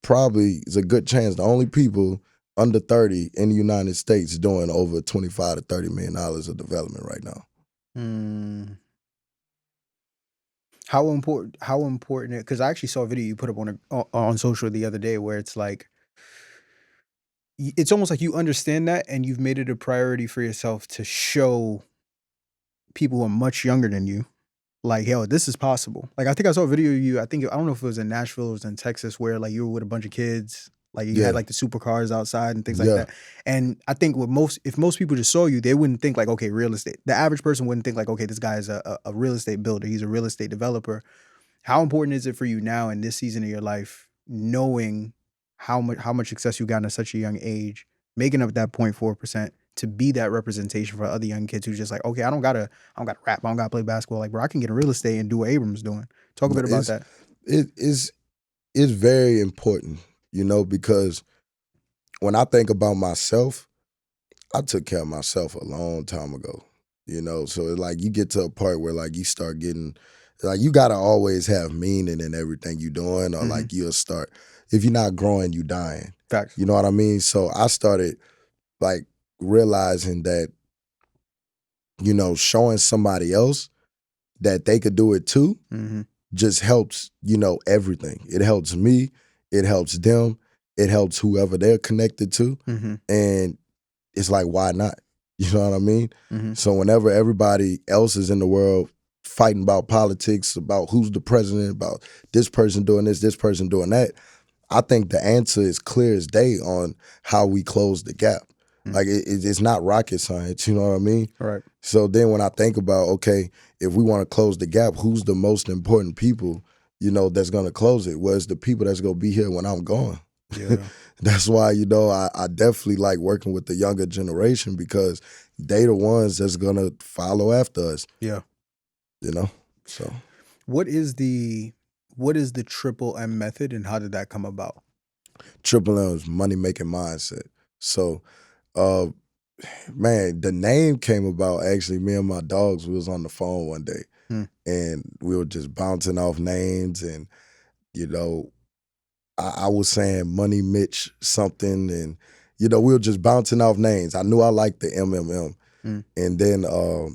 S1: probably is a good chance the only people under 30 in the United States doing over $25 to $30 million of development right now.
S3: How important, because I actually saw a video you put up on social the other day where it's like, it's almost like you understand that and you've made it a priority for yourself to show people who are much younger than you, like, yo, this is possible. Like, I think I saw a video of you, I don't know if it was in Nashville or it was in Texas, where like you were with a bunch of kids, like you had like the supercars outside and things like that. And I think if most people just saw you, they wouldn't think like, okay, real estate. The average person wouldn't think like, okay, this guy is a real estate builder, he's a real estate developer. How important is it for you now in this season of your life, knowing how much success you got at such a young age, making up that 0.4%, to be that representation for other young kids who's just like, okay, I don't gotta rap, I don't gotta play basketball. Like, bro, I can get in real estate and do what Abram's doing. Talk a bit about that.
S1: It's very important, because when I think about myself, I took care of myself a long time ago, So it's like you get to a part where like you start getting, like you gotta always have meaning in everything you're doing, or like you'll start, if you're not growing, you dying.
S3: Facts.
S1: You know what I mean? So I started like realizing that, showing somebody else that they could do it too just helps, everything. It helps me, it helps them, it helps whoever they're connected to. And it's like, why not? You know what I mean? So whenever everybody else is in the world fighting about politics, about who's the president, about this person doing this person doing that, I think the answer is clear as day on how we close the gap. Like it's not rocket science, you know what I mean?
S3: Right.
S1: So then when I think about, okay, if we want to close the gap, who's the most important people, that's going to close it? Well, it's the people that's going to be here when I'm gone.
S3: Yeah.
S1: That's why, I definitely like working with the younger generation because they the ones that's going to follow after us.
S3: Yeah.
S1: So.
S3: What is the TripleM method and how did that come about?
S1: TripleM is money-making mindset. So, man, the name came about actually, me and my dogs, we was on the phone one day and we were just bouncing off names and, I was saying Money Mitch something and, we were just bouncing off names. I knew I liked the MMM. And then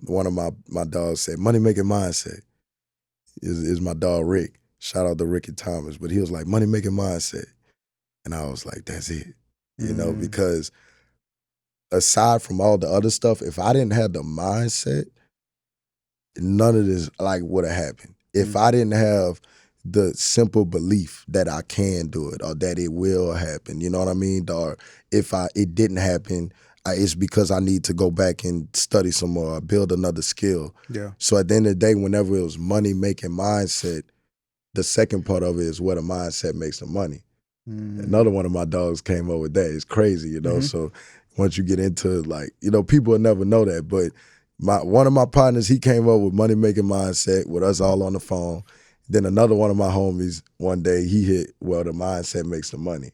S1: one of my dogs said, money-making mindset is my dog Rick. Shout out to Ricky Thomas. But he was like, money-making mindset. And I was like, that's it. Because aside from all the other stuff, if I didn't have the mindset, none of this would have happened. If I didn't have the simple belief that I can do it or that it will happen, you know what I mean? Or if it didn't happen, it's because I need to go back and study some more or build another skill.
S3: Yeah.
S1: So at the end of the day, whenever it was money-making mindset, the second part of it is where the mindset makes the money. Another one of my dogs came up with that. It's crazy, So once you get into people will never know that. But one of my partners, he came up with money-making mindset with us all on the phone. Then another one of my homies, one day he hit, well, the mindset makes the money.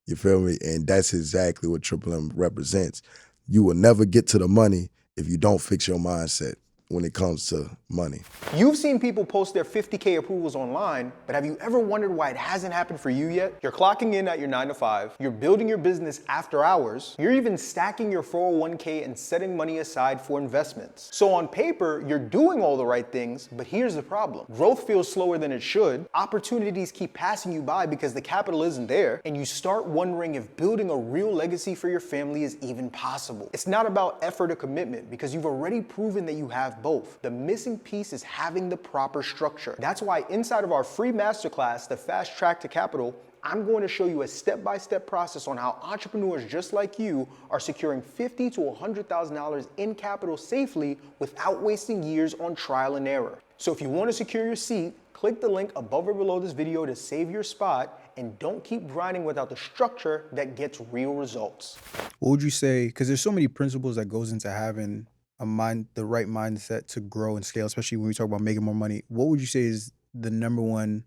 S1: You feel me? And that's exactly what TripleM represents. You will never get to the money if you don't fix your mindset when it comes to money.
S2: You've seen people post their 50K approvals online, but have you ever wondered why it hasn't happened for you yet? You're clocking in at your 9 to 5, you're building your business after hours, you're even stacking your 401k and setting money aside for investments. So on paper, you're doing all the right things, but here's the problem. Growth feels slower than it should, opportunities keep passing you by because the capital isn't there, and you start wondering if building a real legacy for your family is even possible. It's not about effort or commitment because you've already proven that you have both. The missing piece is having the proper structure. That's why inside of our free masterclass, The Fast Track to Capital, I'm going to show you a step-by-step process on how entrepreneurs just like you are securing $50,000 to $100,000 in capital safely without wasting years on trial and error. So if you want to secure your seat, click the link above or below this video to save your spot, and don't keep grinding without the structure that gets real results.
S3: What would you say, because there's so many principles that goes into having the right mindset to grow and scale, especially when we talk about making more money. What would you say is the number one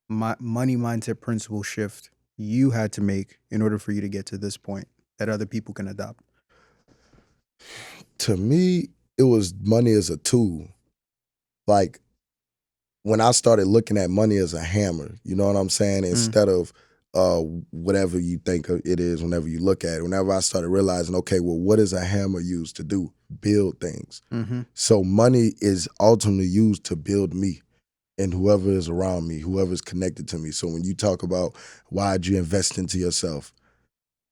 S3: money mindset principle shift you had to make in order for you to get to this point that other people can adopt?
S1: To me, it was money as a tool. Like when I started looking at money as a hammer, you know what I'm saying? Instead of whatever you think it is whenever you look at it. Whenever I started realizing, okay, well, what is a hammer used to do? Build things. So money is ultimately used to build me and whoever is around me, whoever's connected to me. So when you talk about why'd you invest into yourself?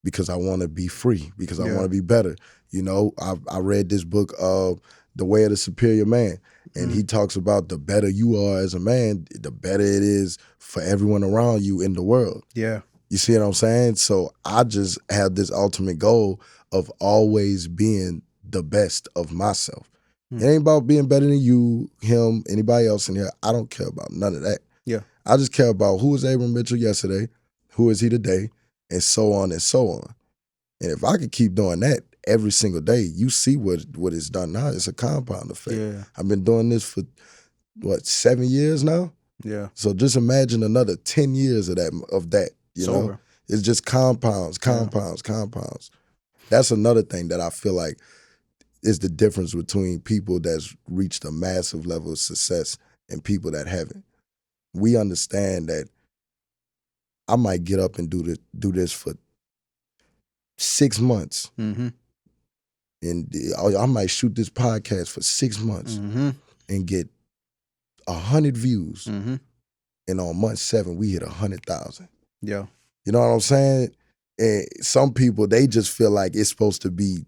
S1: Because I want to be free, because I want to be better. I read this book, The Way of the Superior Man, and he talks about the better you are as a man, the better it is for everyone around you in the world.
S3: Yeah.
S1: You see what I'm saying? So I just have this ultimate goal of always being the best of myself. It ain't about being better than you, him, anybody else in here. I don't care about none of that.
S3: Yeah.
S1: I just care about who was Abram Mitchell yesterday, who is he today, and so on and so on. And if I could keep doing that every single day, you see what it's done now. It's a compound effect.
S3: Yeah.
S1: I've been doing this for, 7 years now?
S3: Yeah.
S1: So just imagine another 10 years of that, you know?
S3: Over.
S1: It's just compounds. That's another thing that I feel like is the difference between people that's reached a massive level of success and people that haven't. We understand that I might get up and do this for 6 months.
S3: Mm-hmm.
S1: And I might shoot this podcast for 6 months and get 100 views.
S3: Mm-hmm.
S1: And on month 7, we hit 100,000.
S3: Yeah.
S1: You know what I'm saying? And some people, they just feel like it's supposed to be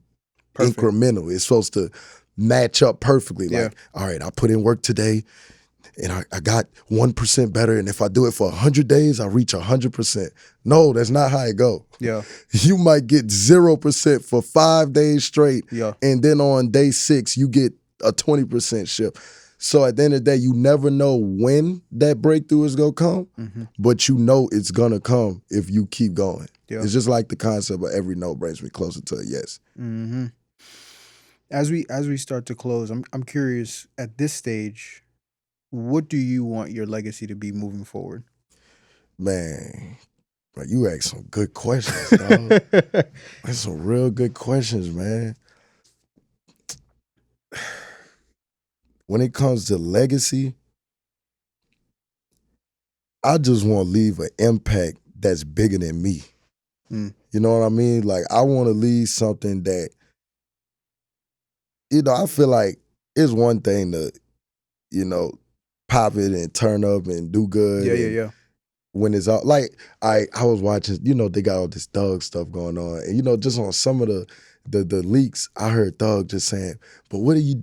S3: Perfect.
S1: incremental. It's supposed to match up perfectly.
S3: Yeah.
S1: Like, all right, I put in work today and I got 1% better. And if I do it for 100 days, I reach 100%. No, that's not how it go.
S3: Yeah.
S1: You might get 0% for 5 days straight.
S3: Yeah.
S1: And then on day 6, you get a 20% shift. So at the end of the day, you never know when that breakthrough is going to come, but you know it's going to come if you keep going.
S3: Yeah.
S1: It's just like the concept of every no brings me closer to a yes.
S3: Mm-hmm. As we start to close, I'm curious at this stage, what do you want your legacy to be moving forward?
S1: Man, bro, you ask some good questions, dog. That's some real good questions, man. When it comes to legacy, I just want to leave an impact that's bigger than me. You know what I mean? Like, I want to leave something that, I feel like it's one thing to, pop it and turn up and do good.
S3: Yeah.
S1: When it's all, like, I was watching, they got all this Thug stuff going on. And, just on some of the leaks, I heard Thug just saying, but what did you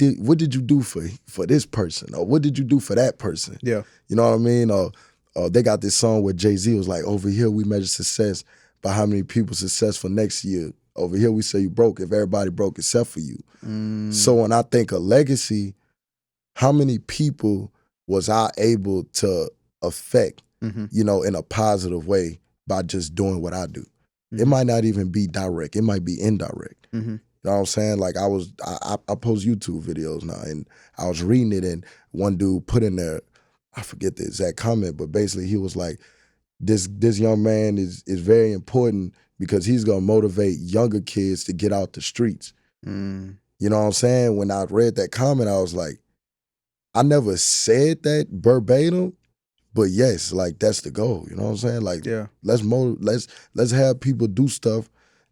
S1: do for this person? Or what did you do for that person?
S3: Yeah.
S1: You know what I mean? Or they got this song where Jay-Z was like, over here we measure success by how many people successful next year. Over here we say you broke if everybody broke except for you. So when I think of legacy, how many people was I able to affect, in a positive way by just doing what I do? It might not even be direct. It might be indirect. You know what I'm saying? Like I post YouTube videos now, and I was reading it, and one dude put in there, I forget the exact comment, but basically he was like, this young man is very important because he's gonna motivate younger kids to get out the streets. You know what I'm saying? When I read that comment, I was like, I never said that verbatim, but yes, like that's the goal. You know what I'm saying? Like, let's have people do stuff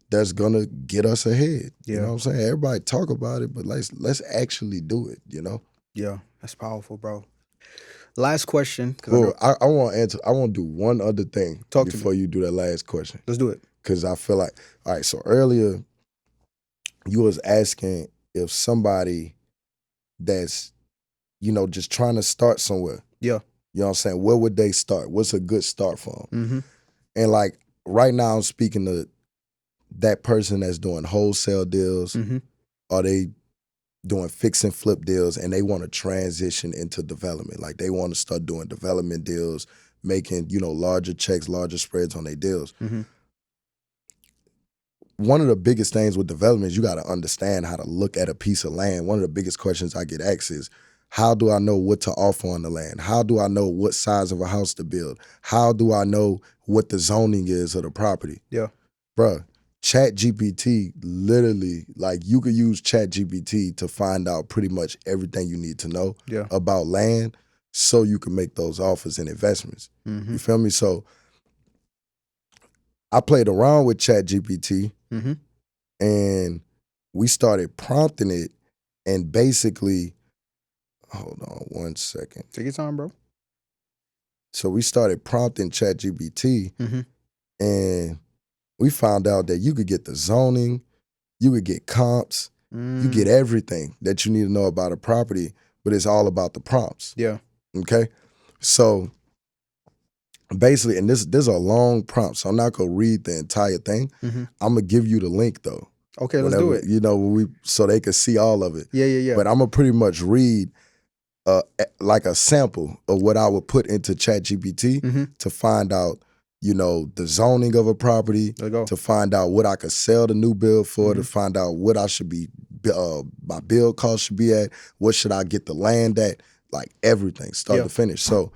S1: that's gonna get us ahead.
S3: Yeah.
S1: You know what I'm saying? Everybody talk about it, but let's actually do it.
S3: Yeah, that's powerful, bro. Last question.
S1: Well, I want to answer. I want to do one other thing before you do that last question.
S3: Let's do it.
S1: Because I feel like, all right. So earlier, you was asking if somebody that's, just trying to start somewhere.
S3: Yeah.
S1: You know what I'm saying? Where would they start? What's a good start for them? And like right now, I'm speaking to that person that's doing wholesale deals, or they doing fix and flip deals, and they want to transition into development. Like they want to start doing development deals, making, larger checks, larger spreads on their deals. One of the biggest things with development is you got to understand how to look at a piece of land. One of the biggest questions I get asked is, how do I know what to offer on the land? How do I know what size of a house to build? How do I know what the zoning is of the property?
S3: Yeah.
S1: Bruh, ChatGPT literally, like you could use ChatGPT to find out pretty much everything you need to know about land so you can make those offers and investments. You feel me? So I played around with ChatGPT and we started prompting it, and basically, hold on one second.
S3: Take your time, bro.
S1: So we started prompting ChatGPT and we found out that you could get the zoning, you could get comps, you get everything that you need to know about a property, but it's all about the prompts.
S3: Yeah.
S1: Okay? So basically, and this is a long prompt, so I'm not gonna read the entire thing. I'm gonna give you the link though.
S3: Okay, let's do it.
S1: So they can see all of it.
S3: Yeah.
S1: But I'm gonna pretty much read like a sample of what I would put into ChatGPT to find out, the zoning of a property, to find out what I could sell the new build for, to find out what I should be, my build cost should be at, what should I get the land at, like everything, start to finish. So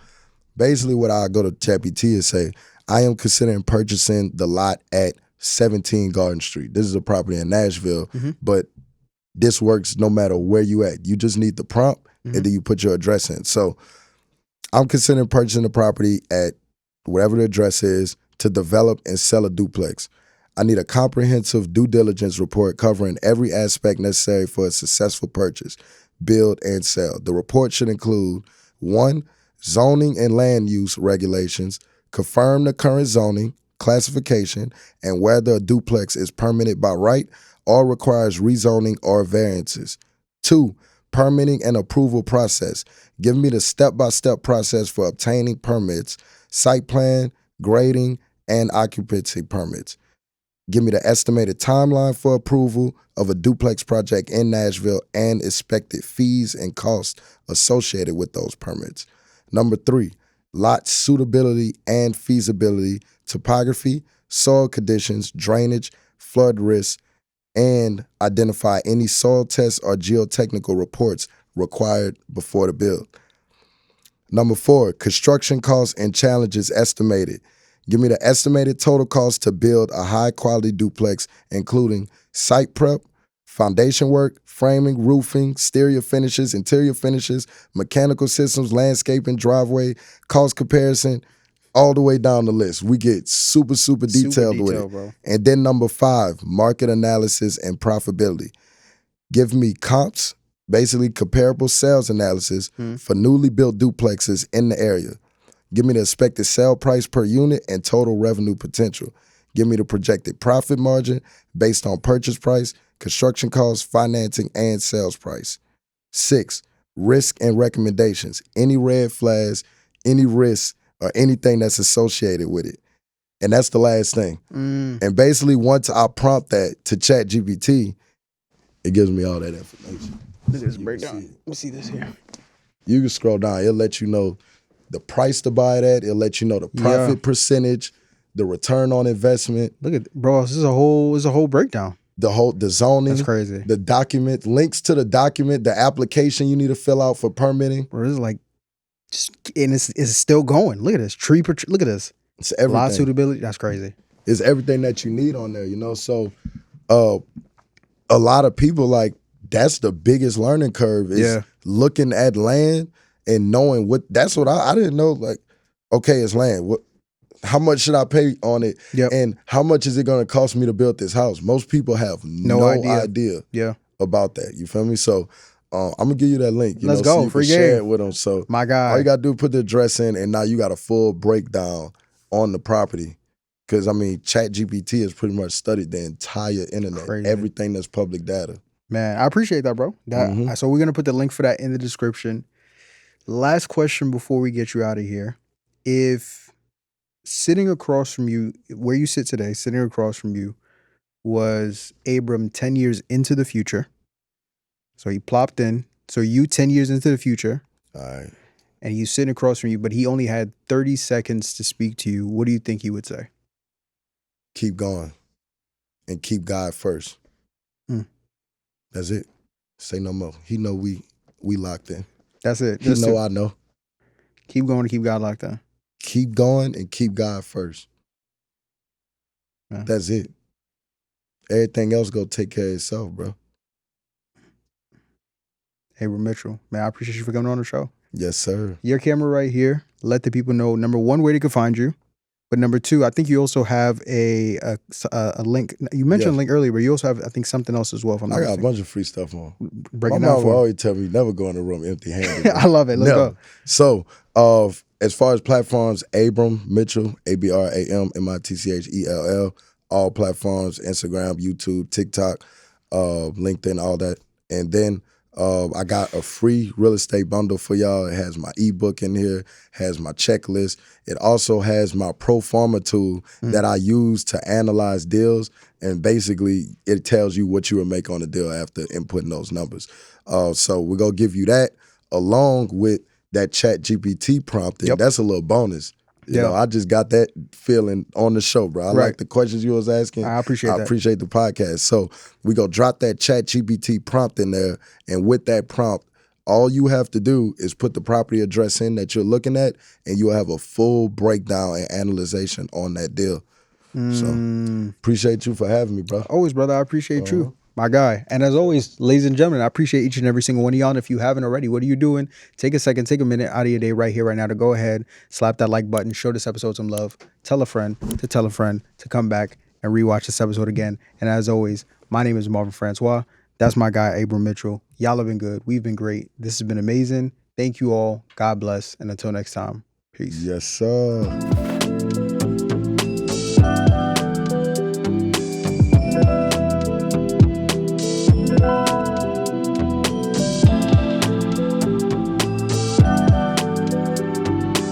S1: basically what I go to ChatGPT and say, I am considering purchasing the lot at 17 Garden Street. This is a property in Nashville, but this works no matter where you at. You just need the prompt and then you put your address in. So I'm considering purchasing the property at whatever the address is to develop and sell a duplex. I need a comprehensive due diligence report covering every aspect necessary for a successful purchase, build, and sell. The report should include 1, zoning and land use regulations, confirm the current zoning, classification, and whether a duplex is permitted by right or requires rezoning or variances. 2, permitting and approval process. Give me the step-by-step process for obtaining permits, site plan, grading, and occupancy permits. Give me the estimated timeline for approval of a duplex project in Nashville and expected fees and costs associated with those permits. Number 3, lot suitability and feasibility, topography, soil conditions, drainage, flood risk, and identify any soil tests or geotechnical reports required before the build. Number 4, construction costs and challenges estimated. Give me the estimated total cost to build a high-quality duplex, including site prep, foundation work, framing, roofing, exterior finishes, interior finishes, mechanical systems, landscaping, driveway, cost comparison, all the way down the list. We get super detailed with it.
S3: Bro.
S1: And then number 5, market analysis and profitability. Give me comps, basically comparable sales analysis for newly built duplexes in the area. Give me the expected sale price per unit and total revenue potential. Give me the projected profit margin based on purchase price, construction costs, financing, and sales price. 6, risk and recommendations. Any red flags, any risks, or anything that's associated with it. And that's the last thing. And basically, once I prompt that to ChatGPT, it gives me all that information.
S3: Look at this breakdown. Let me see this here.
S1: You can scroll down. It'll let you know the price to buy it at. It'll let you know the profit percentage, the return on investment.
S3: Look at, bro, this is a whole breakdown.
S1: The zoning.
S3: That's crazy.
S1: The document, links to the document, the application you need to fill out for permitting.
S3: Bro, this is like, and it's still going. Look at this. Look at this.
S1: It's everything.
S3: Lot suitability. That's crazy.
S1: It's everything that you need on there, you know? So a lot of people, like, that's the biggest learning curve is looking at land and knowing that's what I didn't know. Like, okay, it's land. How much should I pay on it? And how much is it going to cost me to build this house? Most people have no idea about that. You feel me? So I'm going to give you that link.
S3: Let's go.
S1: So you
S3: Free
S1: can share
S3: game.
S1: it with them. So
S3: my guy.
S1: All you got to do is put the address in, and now you got a full breakdown on the property. Because, I mean, ChatGPT has pretty much studied the entire internet, everything that's public data.
S3: Man, I appreciate that, bro. So we're going to put the link for that in the description. Last question before we get you out of here. If sitting across from you, where you sit today, sitting across from you was Abram 10 years into the future. So he plopped in. So you 10 years into the future.
S1: All right.
S3: And he's sitting across from you, but he only had 30 seconds to speak to you. What do you think he would say?
S1: Keep going and keep God first. That's it. Say no more. He know we locked in.
S3: That's it.
S1: He know I know.
S3: Keep going and keep God locked in.
S1: Keep going and keep God first. That's it. Everything else go take care of itself, bro.
S3: Abram Mitchell, man, I appreciate you for coming on the show.
S1: Yes, sir.
S3: Your camera right here. Let the people know, number one, where they can find you. But number two, I think you also have a link. You mentioned a link earlier, but you also have, I think, something else as well.
S1: I got a bunch of free stuff on.
S3: Break it
S1: My
S3: down
S1: mom
S3: for
S1: always tell me, never go in the room empty-handed.
S3: I love it. Let's go.
S1: So, as far as platforms, Abram Mitchell, AbramMitchell, all platforms, Instagram, YouTube, TikTok, LinkedIn, all that. And then I got a free real estate bundle for y'all. It has my ebook in here, has my checklist. It also has my pro forma tool that I use to analyze deals. And basically, it tells you what you would make on the deal after inputting those numbers. So we're going to give you that along with that ChatGPT prompt. And that's a little bonus. You know, I just got that feeling on the show, bro. I like the questions you was asking.
S3: I appreciate that.
S1: I appreciate the podcast. So we go drop that ChatGPT prompt in there, and with that prompt, all you have to do is put the property address in that you're looking at, and you'll have a full breakdown and analyzation on that deal. So appreciate you for having me, bro.
S3: Always, brother. I appreciate you. My guy. And as always, ladies and gentlemen, I appreciate each and every single one of y'all. And if you haven't already, what are you doing? Take a second, take a minute out of your day right here, right now to go ahead, slap that like button, show this episode some love, tell a friend to come back and rewatch this episode again. And as always, my name is Marvin Francois. That's my guy, Abram Mitchell. Y'all have been good. We've been great. This has been amazing. Thank you all. God bless. And until next time, peace.
S1: Yes, sir.